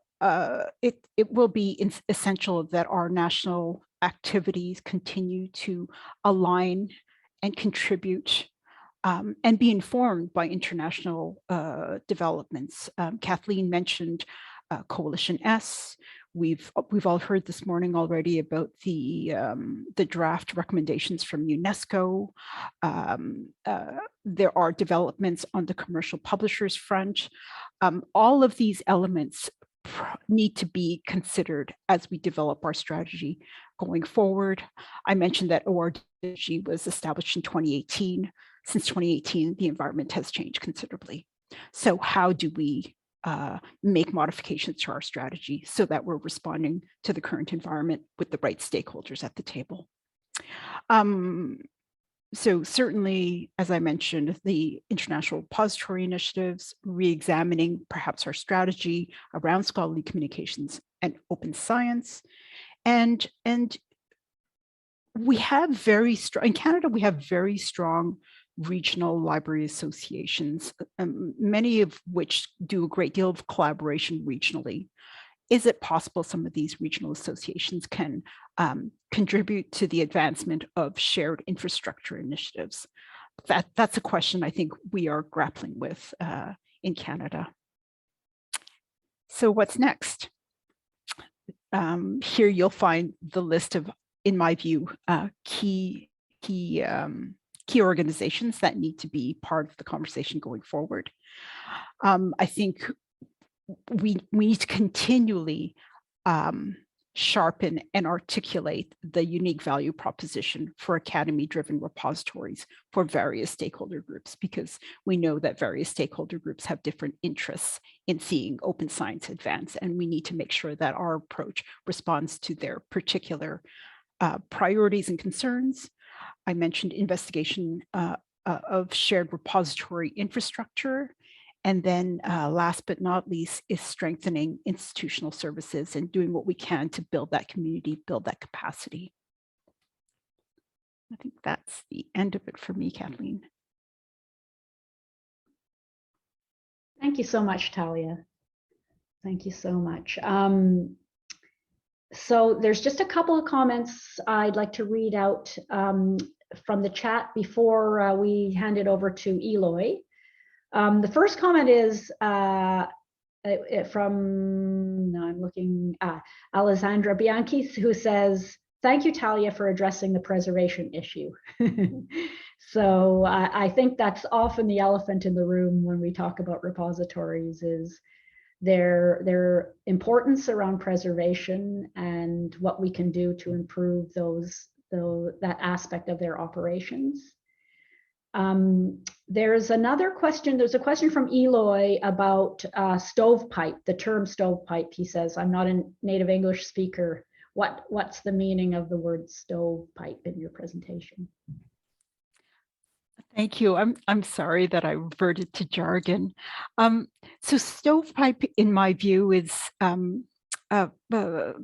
it will be essential that our national activities continue to align and contribute and be informed by international developments. Kathleen mentioned Coalition S. We've all heard this morning already about the draft recommendations from UNESCO. There are developments on the commercial publishers front. All of these elements need to be considered as we develop our strategy going forward. I mentioned that COAR Strategy was established in 2018. Since 2018, the environment has changed considerably. So how do we make modifications to our strategy so that we're responding to the current environment with the right stakeholders at the table? So certainly, as I mentioned, the international repository initiatives, re-examining perhaps our strategy around scholarly communications and open science. And we have very strong, in Canada, we have very strong regional library associations, many of which do a great deal of collaboration regionally. Is it possible some of these regional associations can contribute to the advancement of shared infrastructure initiatives? That's a question I think we are grappling with in Canada. So what's next? Here you'll find the list of, in my view, key organizations that need to be part of the conversation going forward. I think we need to continually sharpen and articulate the unique value proposition for academy-driven repositories for various stakeholder groups, because we know that various stakeholder groups have different interests in seeing open science advance, and we need to make sure that our approach responds to their particular priorities and concerns. I mentioned investigation of shared repository infrastructure. And then last but not least is strengthening institutional services and doing what we can to build that community, build that capacity. I think that's the end of it for me, Kathleen. Thank you so much, Talia. Thank you so much. So there's just a couple of comments I'd like to read out from the chat before we hand it over to Eloy. The first comment is from, now I'm looking, Alessandra Bianchi, who says, thank you, Talia, for addressing the preservation issue. So I think that's often the elephant in the room when we talk about repositories, is their importance around preservation and what we can do to improve that aspect of their operations. There's another question. There's a question from Eloy about stovepipe, the term stovepipe. He says, I'm not a native English speaker. What's the meaning of the word stovepipe in your presentation? Thank you. I'm sorry that I reverted to jargon. So stovepipe, in my view, is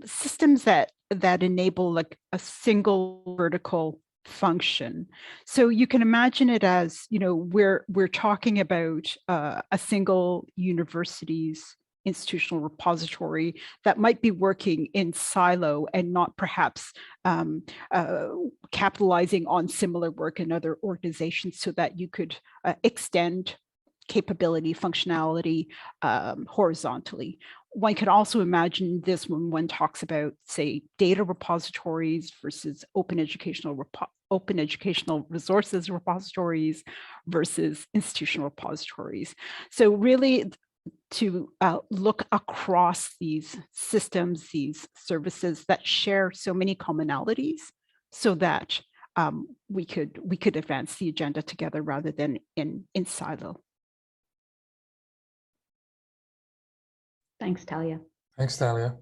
systems that enable like a single vertical function. So you can imagine it as, you know, we're talking about a single university's institutional repository that might be working in silo and not perhaps capitalizing on similar work in other organizations, so that you could extend capability, functionality horizontally. One could also imagine this when one talks about, say, data repositories versus open educational resources repositories versus institutional repositories. So really to look across these systems, these services that share so many commonalities, so that we could advance the agenda together rather than in silo. Thanks, Talia. Thanks, Talia.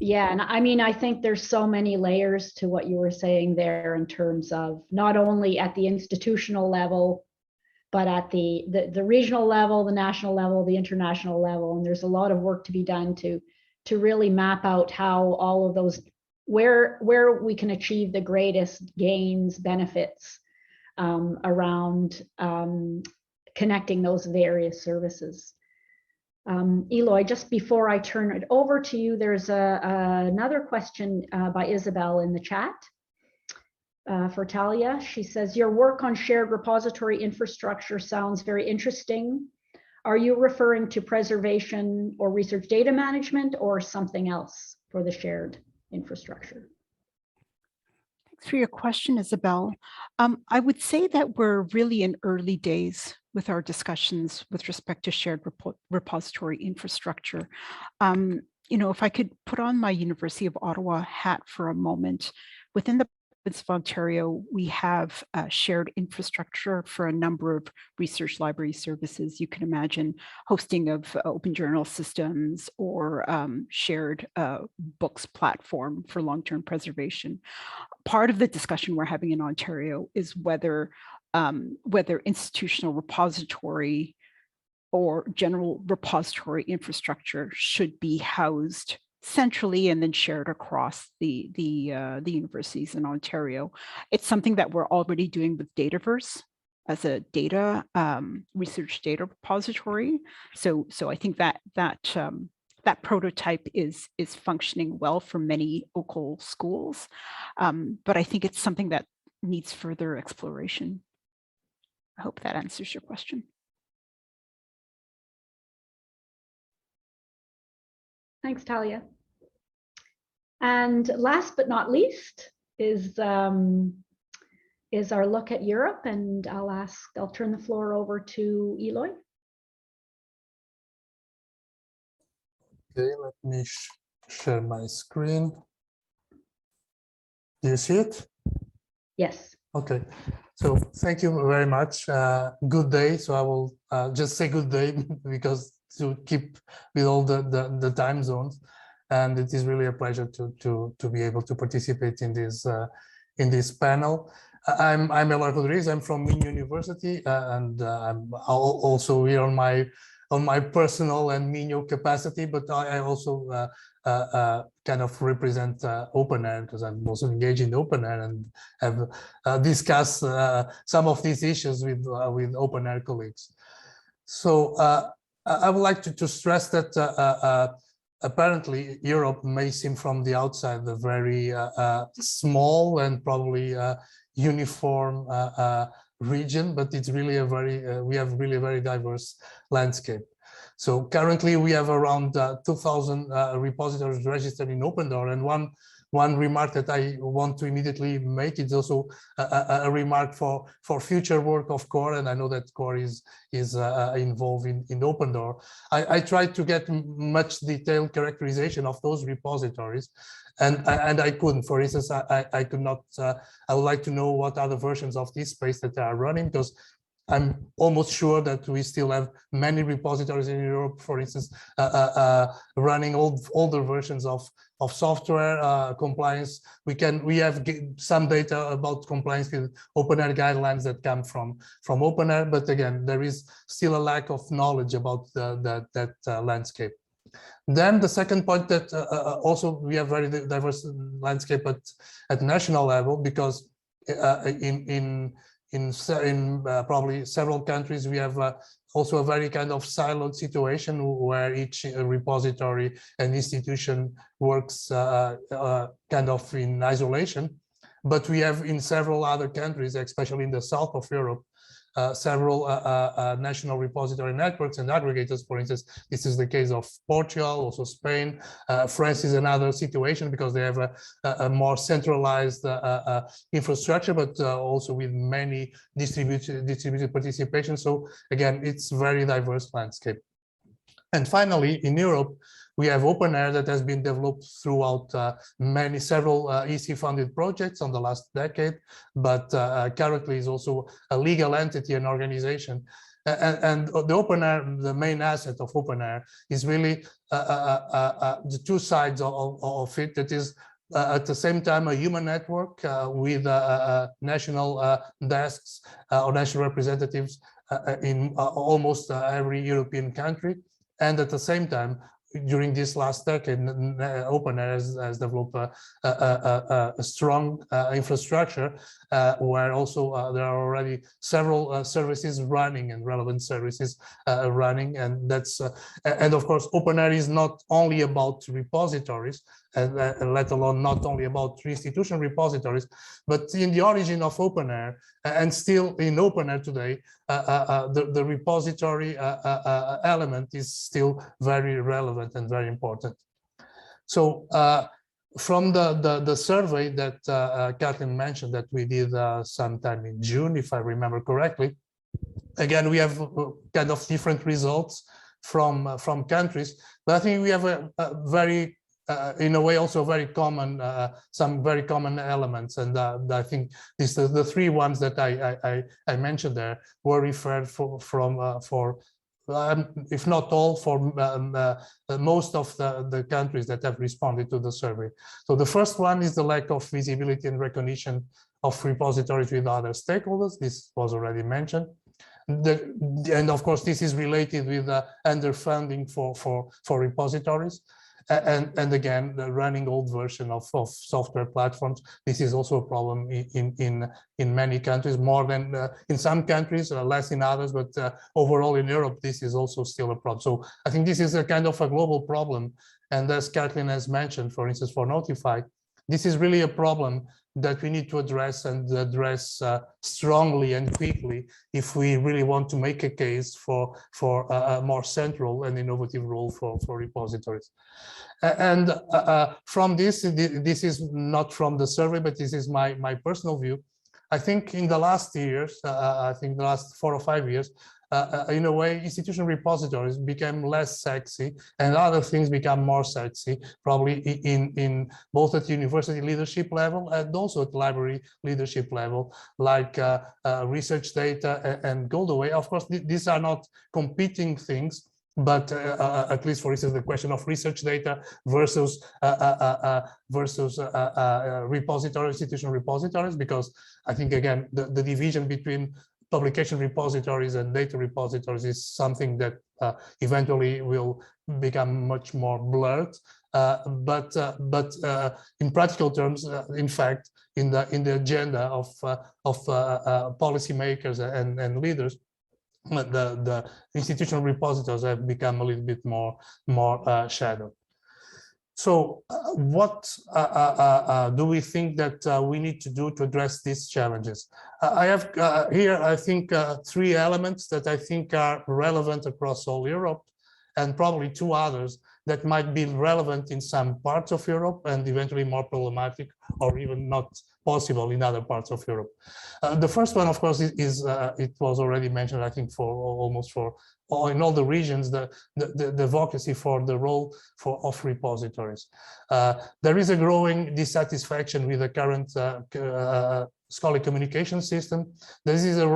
Yeah, and I mean, I think there's so many layers to what you were saying there in terms of not only at the institutional level, but at the regional level, the national level, the international level. And there's a lot of work to be done to really map out how all of those, where we can achieve the greatest gains, benefits around connecting those various services. Eloy, just before I turn it over to you, there's another question by Isabel in the chat. for Talia. She says, your work on shared repository infrastructure sounds very interesting. Are you referring to preservation or research data management or something else for the shared infrastructure? Thanks for your question, Isabel. I would say that we're really in early days with our discussions with respect to shared repository infrastructure. You know, if I could put on my University of Ottawa hat for a moment, within the province of Ontario, we have shared infrastructure for a number of research library services. You can imagine hosting of open journal systems or shared books platform for long-term preservation. Part of the discussion we're having in Ontario is whether institutional repository or general repository infrastructure should be housed centrally and then shared across the universities in Ontario. It's something that we're already doing with Dataverse as a data research data repository. So I think that prototype is functioning well for many local schools, but I think it's something that needs further exploration. I hope that answers your question. Thanks, Talia. And last but not least is our look at Europe, and I'll turn the floor over to Eloy. Okay, let me share my screen. Do you see it? Yes. Okay, so thank you very much. Good day. So I will just say good day because to keep with all the time zones, and it is really a pleasure to be able to participate in this panel. I'm Eloy Rodrigues. I'm from Minho University, and I'm also here on my personal and Minho capacity, but I also kind of represent OpenAir because I'm also engaged in OpenAir and have discussed some of these issues with OpenAir colleagues. So I would like to stress that apparently Europe may seem from the outside a very small and probably uniform region, but it's really a very we have really a very diverse landscape. So currently we have around 2,000 repositories registered in OpenDoor, and one remark that I want to immediately make is also a remark for future work of COAR, and I know that COAR is involved in OpenDoor. I tried to get much detailed characterization of those repositories, and I couldn't. For instance, I could not. I would like to know what are the versions of this space that are running, because I'm almost sure that we still have many repositories in Europe, for instance, running older versions of software compliance. We have some data about compliance with OpenAir guidelines that come from OpenAir, but again, there is still a lack of knowledge about that landscape. Then the second point that also we have very diverse landscape at national level, because in probably several countries, we have also a very kind of siloed situation where each repository and institution works kind of in isolation. But we have in several other countries, especially in the south of Europe, several national repository networks and aggregators. For instance, this is the case of Portugal, also Spain. France is another situation because they have a more centralized infrastructure, but also with many distributed participation. So again, it's very diverse landscape. And finally, in Europe, we have OpenAir that has been developed throughout several EC-funded projects on the last decade, but currently is also a legal entity and organization. And the OpenAir, the main asset of OpenAir is really the two sides of it. That is at the same time a human network with national desks or national representatives in almost every European country. And at the same time, during this last decade, OpenAir has developed a strong infrastructure where also there are already several services running and relevant services running, and that's and of course OpenAir is not only about repositories, let alone not only about institution repositories, but in the origin of OpenAir and still in OpenAir today, the repository element is still very relevant and very important. So from the survey that Kathleen mentioned that we did sometime in June, if I remember correctly, again, we have kind of different results from countries, but I think we have a very in a way also very common, some very common elements, and I think these the three ones that I mentioned there were referred for if not all, for most of the countries that have responded to the survey. So the first one is the lack of visibility and recognition of repositories with other stakeholders. This was already mentioned. And of course, this is related with underfunding for repositories. And again, the running old version of software platforms. This is also a problem in many countries, more than in some countries, less in others, but overall in Europe, this is also still a problem. So I think this is a kind of a global problem. And as Kathleen has mentioned, for instance, for Notify, this is really a problem that we need to address, and address strongly and quickly if we really want to make a case for a more central and innovative role for repositories. And from this is not from the survey, but this is my personal view. I think in the last years, I think the last 4 or 5 years, in a way, institutional repositories became less sexy and other things become more sexy, probably in both at university leadership level and also at library leadership level, like research data and Goldaway. Of course, these are not competing things, but at least, for instance, the question of research data versus repository, institutional repositories, because I think, again, the division between publication repositories and data repositories is something that eventually will become much more blurred. But in practical terms, in fact, in the agenda of policymakers and leaders, the institutional repositories have become a little bit more shadowed. So what do we think that we need to do to address these challenges? I have here, I think, 3 elements that I think are relevant across all Europe, and probably 2 others that might be relevant in some parts of Europe and eventually more problematic or even not possible in other parts of Europe. The first one, of course, is it was already mentioned, I think, in all the regions, the advocacy for the role of repositories. There is a growing dissatisfaction with the current scholarly communication system. This is a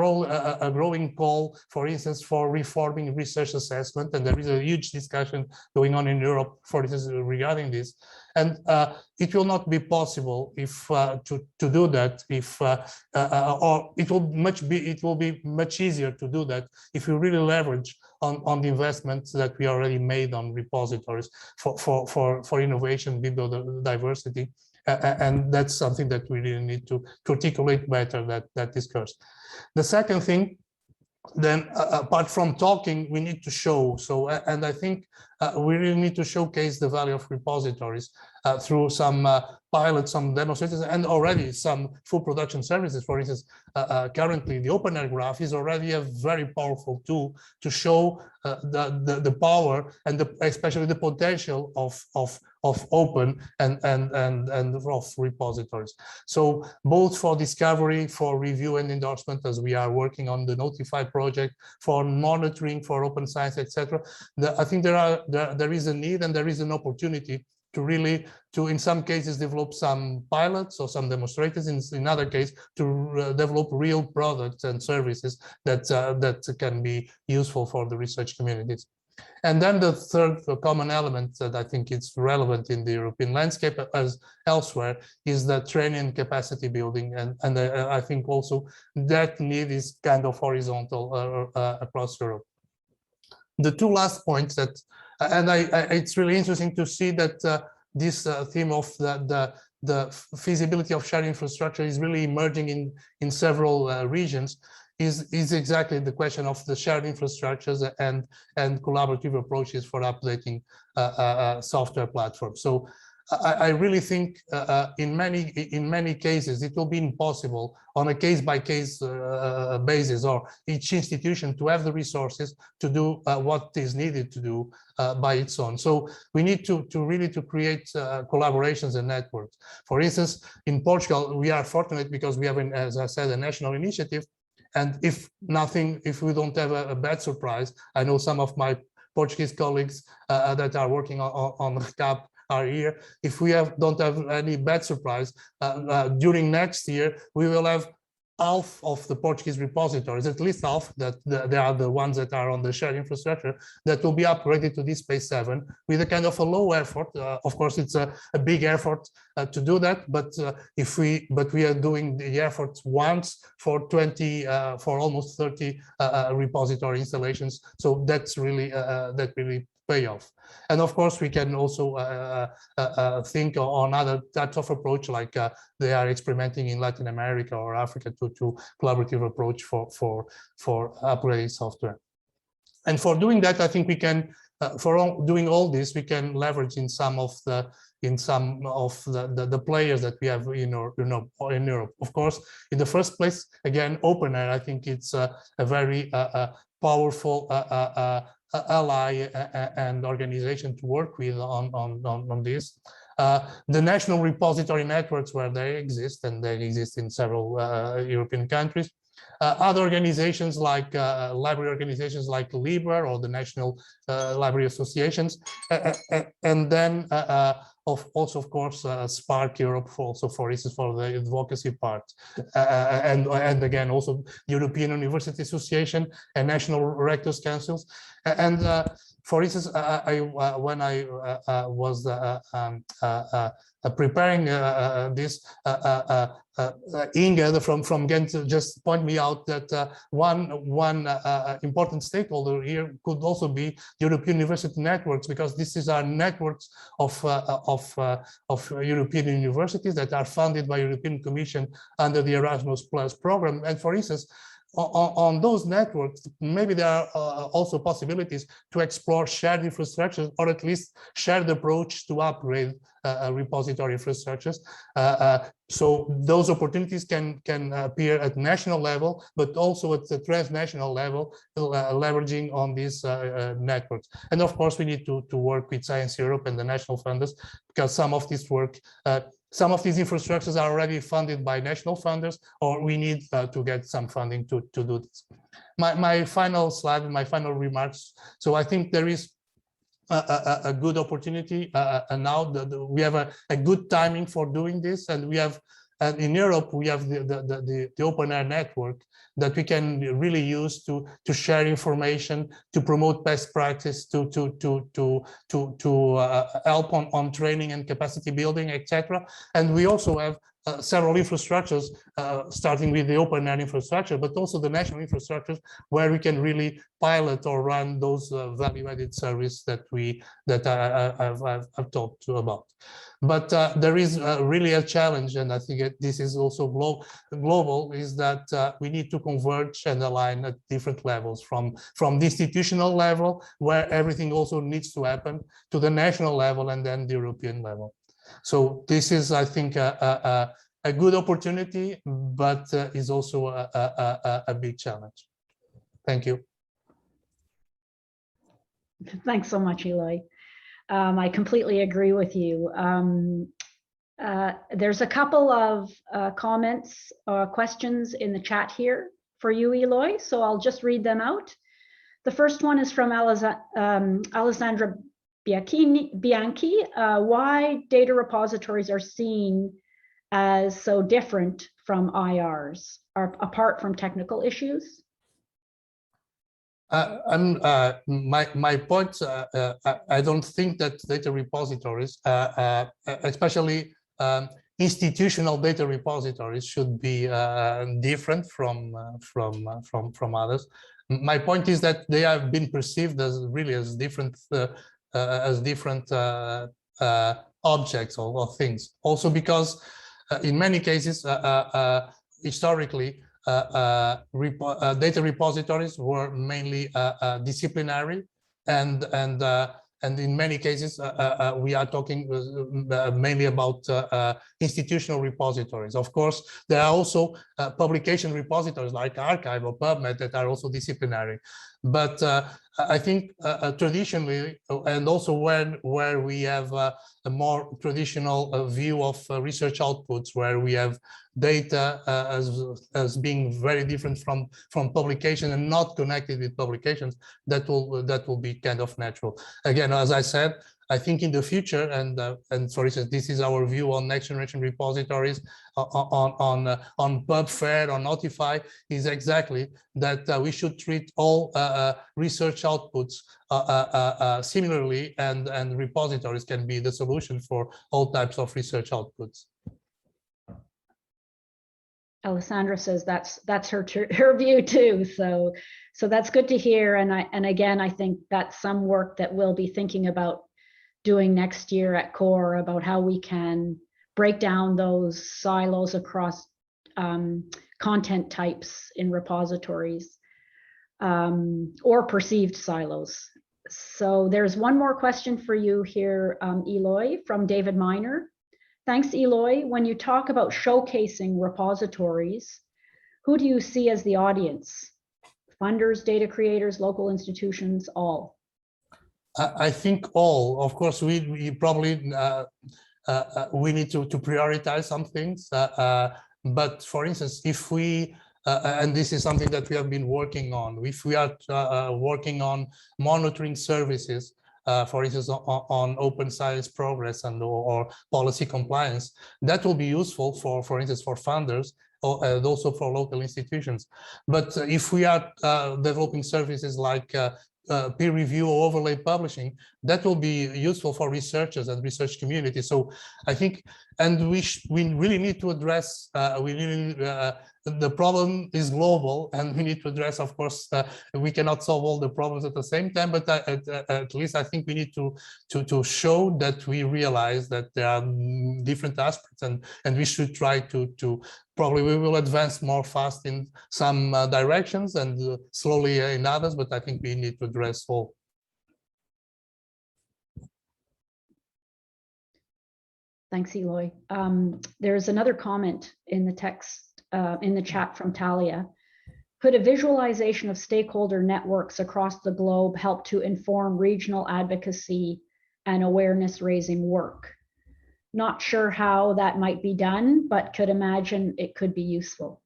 growing call, for instance, for reforming research assessment, and there is a huge discussion going on in Europe, for instance, regarding this. And it will not be possible if to do that if or it will be much easier to do that if we really leverage on the investments that we already made on repositories for innovation, biodiversity. And that's something that we really need to articulate better, that discourse. The second thing, then, apart from talking, we need to show. So, and I think we really need to showcase the value of repositories through some pilots, some demonstrators, and already some full production services. For instance, currently the OpenAir graph is already a very powerful tool to show the power and especially the potential of open and of repositories. So both for discovery, for review and endorsement, as we are working on the Notify project, for monitoring, for open science, etc. I think there is a need and there is an opportunity to really, in some cases, develop some pilots or some demonstrators, in other cases, to develop real products and services that can be useful for the research communities. And then the third common element that I think is relevant in the European landscape as elsewhere is the training and capacity building. And I think also that need is kind of horizontal across Europe. The 2 last points that And it's really interesting to see that this theme of the feasibility of shared infrastructure is really emerging in several regions. Is exactly the question of the shared infrastructures and collaborative approaches for updating software platforms. So I really think in many cases it will be impossible on a case-by-case basis, or each institution to have the resources to do what is needed to do by its own. So we need to really create collaborations and networks. For instance, in Portugal, we are fortunate because we have, as I said, a national initiative. And if we don't have a bad surprise, I know some of my Portuguese colleagues that are working on RECAP are here. If we don't have any bad surprise, during next year, we will have half of the Portuguese repositories, at least half, that they are the ones that are on the shared infrastructure, that will be upgraded to this Space 7 with a kind of a low effort. Of course, it's a big effort to do that, but we are doing the effort once for almost 30 repository installations. So that's really that really pay off. And of course, we can also think on other types of approach, like they are experimenting in Latin America or Africa to collaborative approach for upgrading software. And for doing that, I think we can, doing all this, we can leverage in some of the players that we have in Europe. Of course, in the first place, again, OpenAir, I think it's a very powerful ally and organization to work with on this. The national repository networks, where they exist, and they exist in several European countries. Other organizations like library organizations like LIBRA or the National Library Associations, and then also, of course, Spark Europe, for instance, for the advocacy part, and again, also European University Association and National Rectors Councils. And for instance, when I was preparing this, Inga from Ghent just pointed me out that one important stakeholder here could also be European University Networks, because this is our networks of European universities that are funded by European Commission under the Erasmus Plus program. And for instance, on those networks, maybe there are also possibilities to explore shared infrastructures, or at least shared approach to upgrade repository infrastructures. So those opportunities can appear at national level, but also at the transnational level, leveraging on these networks. And of course, we need to work with Science Europe and the national funders, because some of this work, some of these infrastructures are already funded by national funders, or we need to get some funding to do this. My final slide, my final remarks. So I think there is a good opportunity, and now we have a good timing for doing this, and we have, and in Europe we have the OpenAir network that we can really use to share information, to promote best practice, to help on training and capacity building, etc. And we also have several infrastructures, starting with the OpenAir infrastructure, but also the national infrastructures, where we can really pilot or run those value-added service that I've talked about. But there is really a challenge, and I think this is also global, is that we need to converge and align at different levels, from the institutional level, where everything also needs to happen, to the national level, and then the European level. So this is, I think, a good opportunity, but is also a big challenge. Thank you. Thanks so much, Eloy. I completely agree with you. There's a couple of comments or questions in the chat here for you, Eloy, so I'll just read them out. The first one is from Alessandra Bianchi. Why data repositories are seen as so different from IRs, apart from technical issues? My point, I don't think that data repositories, especially institutional data repositories, should be different from others. My point is that they have been perceived as really as different as different objects or things. Also because in many cases, historically, data repositories were mainly disciplinary, and in many cases we are talking mainly about institutional repositories. Of course, there are also publication repositories like Archive or PubMed that are also disciplinary. But I think traditionally, and also where we have a more traditional view of research outputs, where we have data as being very different from publication and not connected with publications, that will be kind of natural. Again, as I said, I think in the future, and for instance, this is our view on next generation repositories, on PubFair, on Notify, is exactly that we should treat all research outputs similarly, and repositories can be the solution for all types of research outputs. Alessandra says that's her view too. So that's good to hear. And again, I think that's some work that we'll be thinking about doing next year at COAR, about how we can break down those silos across content types in repositories, or perceived silos. So there's one more question for you here, Eloy, from David Miner. Thanks, Eloy. When you talk about showcasing repositories, who do you see as the audience? Funders, data creators, local institutions, all? I think all. Of course, we probably we need to prioritize some things. But for instance, if we and this is something that we have been working on, if we are working on monitoring services, for instance, on open science progress and or policy compliance, that will be useful for instance, for funders, and also for local institutions. But if we are developing services like peer review or overlay publishing, that will be useful for researchers and research community. So I think, and we really need to address, the problem is global, and we need to address, of course, we cannot solve all the problems at the same time, but at least I think we need to show that we realize that there are different aspects, and we should try to probably we will advance more fast in some directions and slowly in others, but I think we need to address all. Thanks, Eloy. There's another comment in the text, in the chat from Talia. Could a visualization of stakeholder networks across the globe help to inform regional advocacy and awareness raising work? Not sure how that might be done, but could imagine it could be useful.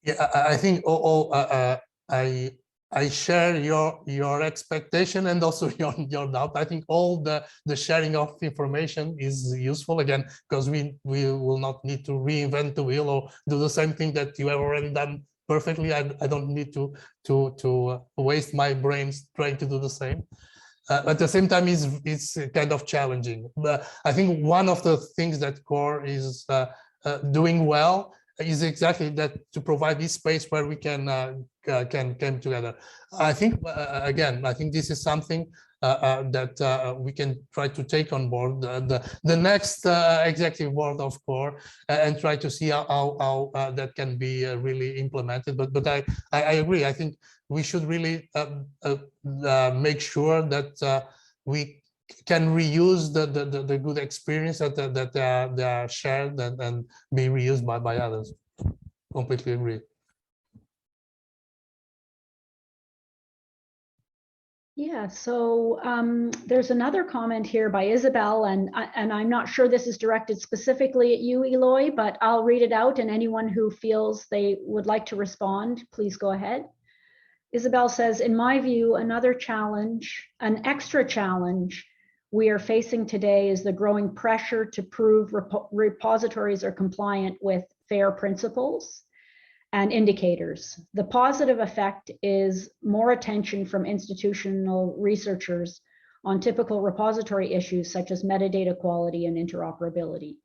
Yeah, I think I share your expectation and also your doubt. I think all the sharing of information is useful, again, because we will not need to reinvent the wheel or do the same thing that you have already done perfectly. I don't need to waste my brains trying to do the same. At the same time, it's kind of challenging. But I think one of the things that COAR is doing well is exactly that, to provide this space where we can come together. I think again, I think this is something that we can try to take on board the next executive board of COAR, and try to see how that can be really implemented. But I agree. I think we should really make sure that we can reuse the good experience that they are shared and be reused by others. Completely agree. Yeah, so there's another comment here by Isabel, and I'm not sure this is directed specifically at you, Eloy, but I'll read it out, and anyone who feels they would like to respond, please go ahead. Isabel says, in my view, another challenge, an extra challenge we are facing today is the growing pressure to prove repositories are compliant with FAIR principles and indicators. The positive effect is more attention from institutional researchers on typical repository issues such as metadata quality and interoperability.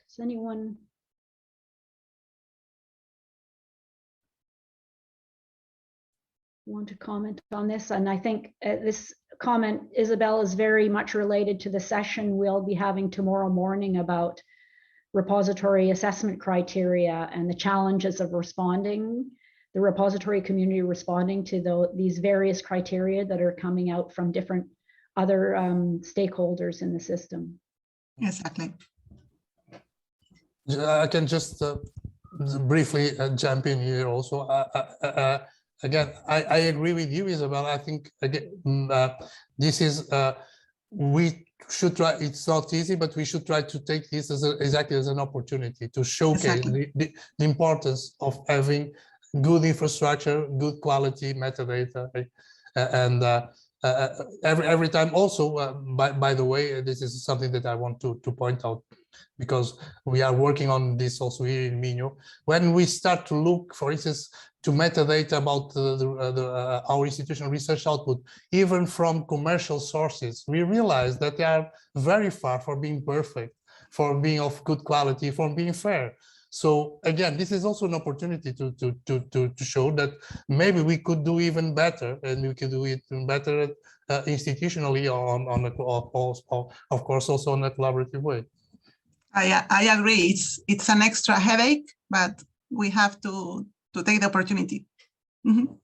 Does anyone? want to comment on this? And I think this comment, Isabel, is very much related to the session we'll be having tomorrow morning about repository assessment criteria and the challenges of responding, the repository community responding to these various criteria that are coming out from different other stakeholders in the system. Exactly. I can just briefly jump in here also. Again, I agree with you, Isabel. I think again, this is, we should try, it's not easy, but we should try to take this as exactly as an opportunity to showcase the importance of having good infrastructure, good quality metadata. And every time also, by the way, this is something that I want to point out, because we are working on this also here in Minho. When we start to look, for instance, to metadata about our institutional research output, even from commercial sources, we realize that they are very far from being perfect, for being of good quality, from being fair. So again, this is also an opportunity to show that maybe we could do even better, and we could do it better institutionally, of course, also in a collaborative way. I agree. It's an extra headache, but we have to take the opportunity. Mm-hmm.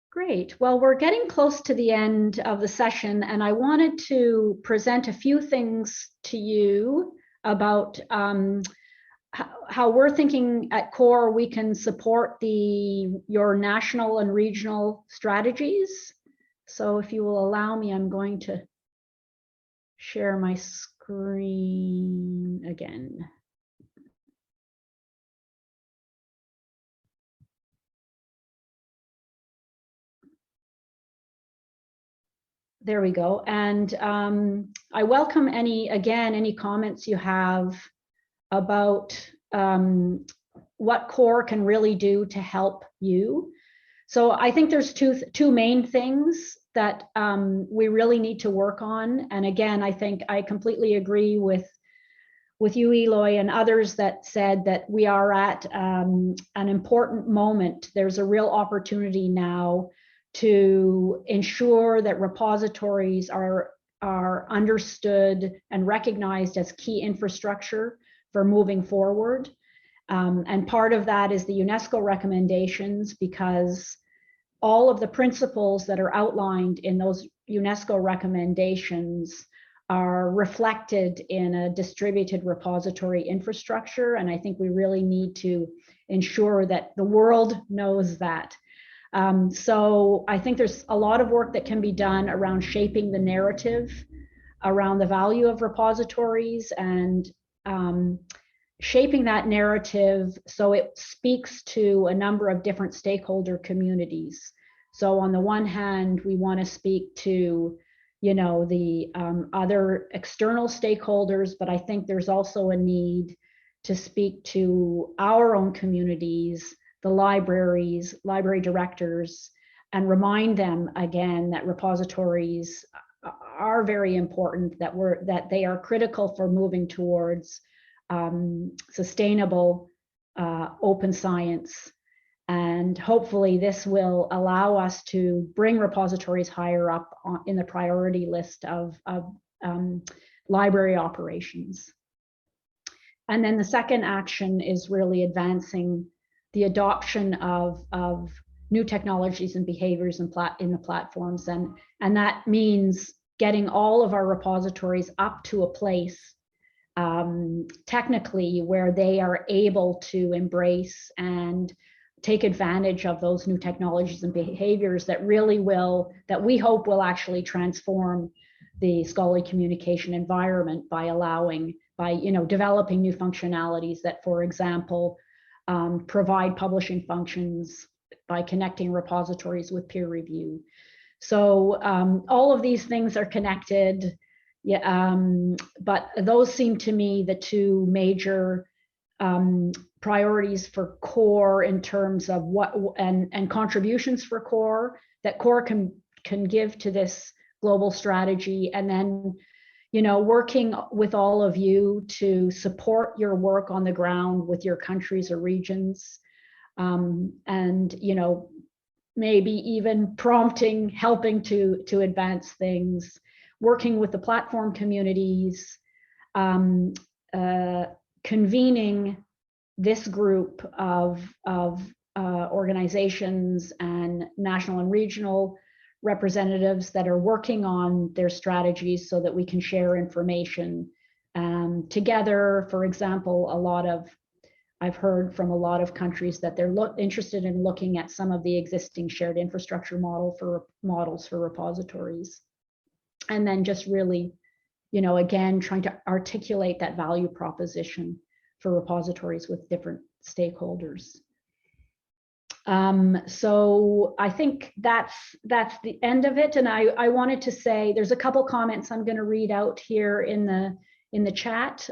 Great. Well, we're getting close to the end of the session, and I wanted to present a few things to you about how we're thinking at COAR we can support your national and regional strategies. So if you will allow me, I'm going to share my screen again. There we go. And I welcome any comments you have about what COAR can really do to help you. So I think there's two main things that we really need to work on. And again, I think I completely agree with you, Eloy, and others that said that we are at an important moment. There's a real opportunity now to ensure that repositories are understood and recognized as key infrastructure for moving forward. And part of that is the UNESCO recommendations, because all of the principles that are outlined in those UNESCO recommendations are reflected in a distributed repository infrastructure. And I think we really need to ensure that the world knows that. So I think there's a lot of work that can be done around shaping the narrative around the value of repositories, and shaping that narrative so it speaks to a number of different stakeholder communities. So on the one hand, we want to speak to, the other external stakeholders, but I think there's also a need to speak to our own communities, the libraries, library directors, and remind them again that repositories are very important, that they are critical for moving towards sustainable open science. And hopefully this will allow us to bring repositories higher up in the priority list of library operations. And then the second action is really advancing the adoption of new technologies and behaviors in the platforms. And that means getting all of our repositories up to a place technically where they are able to embrace and take advantage of those new technologies and behaviors that that we hope will actually transform the scholarly communication environment by developing new functionalities that, for example, provide publishing functions by connecting repositories with peer review. So all of these things are connected. Yeah, but those seem to me the two major priorities for COAR in terms of what and contributions for COAR that COAR can give to this global strategy. And then, you know, working with all of you to support your work on the ground with your countries or regions, and, you know, maybe even prompting, helping to advance things, working with the platform communities, convening this group of organizations and national and regional representatives that are working on their strategies so that we can share information together. For example, I've heard from a lot of countries that they're interested in looking at some of the existing shared infrastructure models for repositories. And then just really, you know, again, trying to articulate that value proposition for repositories with different stakeholders. So I think that's the end of it. And I wanted to say, there's a couple comments I'm going to read out here in the chat.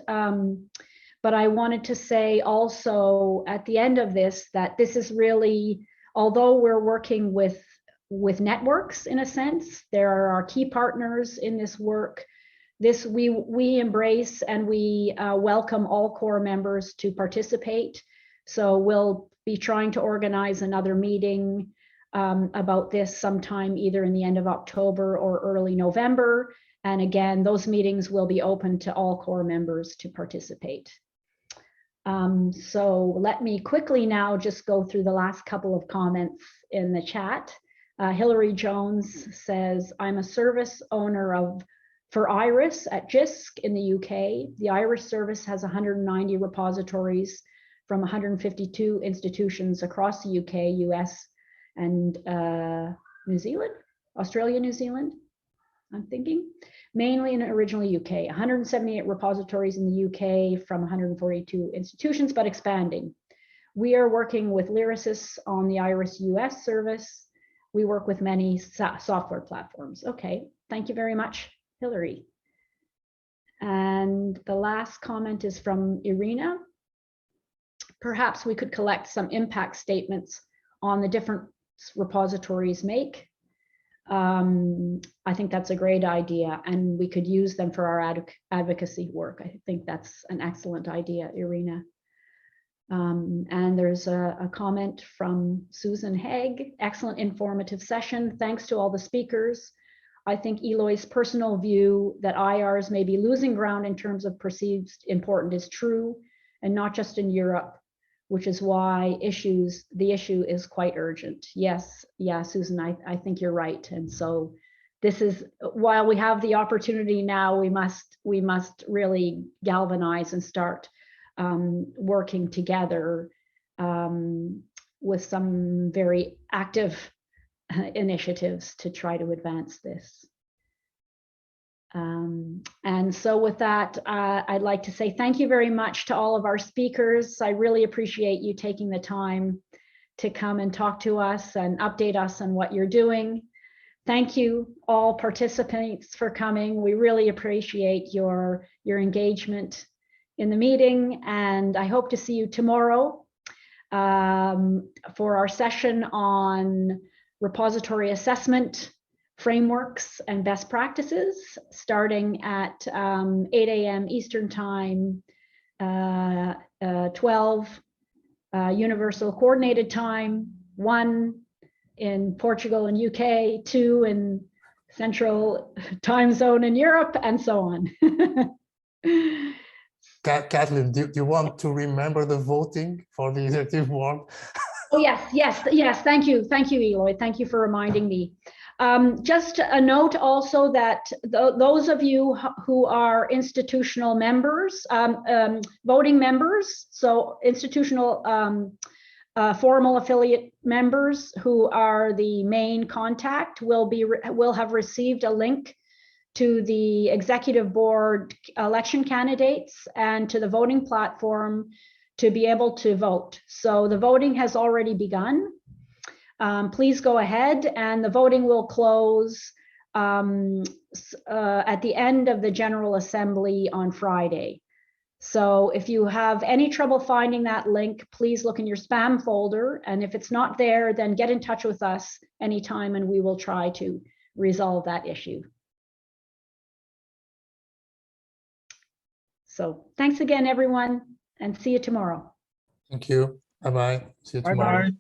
But I wanted to say also at the end of this, that this is really, although we're working with networks in a sense, there are our key partners in this work. We embrace and we welcome all COAR members to participate. So we'll be trying to organize another meeting about this sometime either in the end of October or early November. And again, those meetings will be open to all COAR members to participate. So let me quickly now just go through the last couple of comments in the chat. Hillary Jones says, I'm a service owner for IRIS at JISC in the UK. The IRIS service has 190 repositories from 152 institutions across the UK, US, and New Zealand, Australia, New Zealand, I'm thinking. Mainly and originally UK, 178 repositories in the UK from 142 institutions, but expanding. We are working with Lyrasis on the IRIS US service. We work with many software platforms. Okay, thank you very much, Hillary. And the last comment is from Irina. Perhaps we could collect some impact statements on the different repositories make. I think that's a great idea, and we could use them for our advocacy work. I think that's an excellent idea, Irina. And there's a comment from Susan Haig. Excellent informative session. Thanks to all the speakers. I think Eloy's personal view that IRs may be losing ground in terms of perceived importance is true, and not just in Europe, which is why the issue is quite urgent. Yes, yeah, Susan, I think you're right. And so this is, while we have the opportunity now, we must really galvanize and start working together with some very active initiatives to try to advance this. And so with that, I'd like to say thank you very much to all of our speakers. I really appreciate you taking the time to come and talk to us and update us on what you're doing. Thank you all participants for coming. We really appreciate your engagement in the meeting, and I hope to see you tomorrow for our session on repository assessment frameworks and best practices, starting at 8 a.m. Eastern Time, 12 Universal Coordinated Time, 1 in Portugal and UK, 2 in Central Time Zone in Europe, and so on. Kathleen, do you want to remember the voting for the executive board? Oh, yes. Thank you, Eloy. Thank you for reminding me. Just a note also that those of you who are institutional members, voting members, so institutional formal affiliate members who are the main contact will have received a link to the executive board election candidates and to the voting platform to be able to vote. So the voting has already begun. Please go ahead, and the voting will close at the end of the General Assembly on Friday. So if you have any trouble finding that link, please look in your spam folder. And if it's not there, then get in touch with us anytime and we will try to resolve that issue. So thanks again, everyone, and see you tomorrow. Thank you. Bye-bye. See you tomorrow. Bye-bye.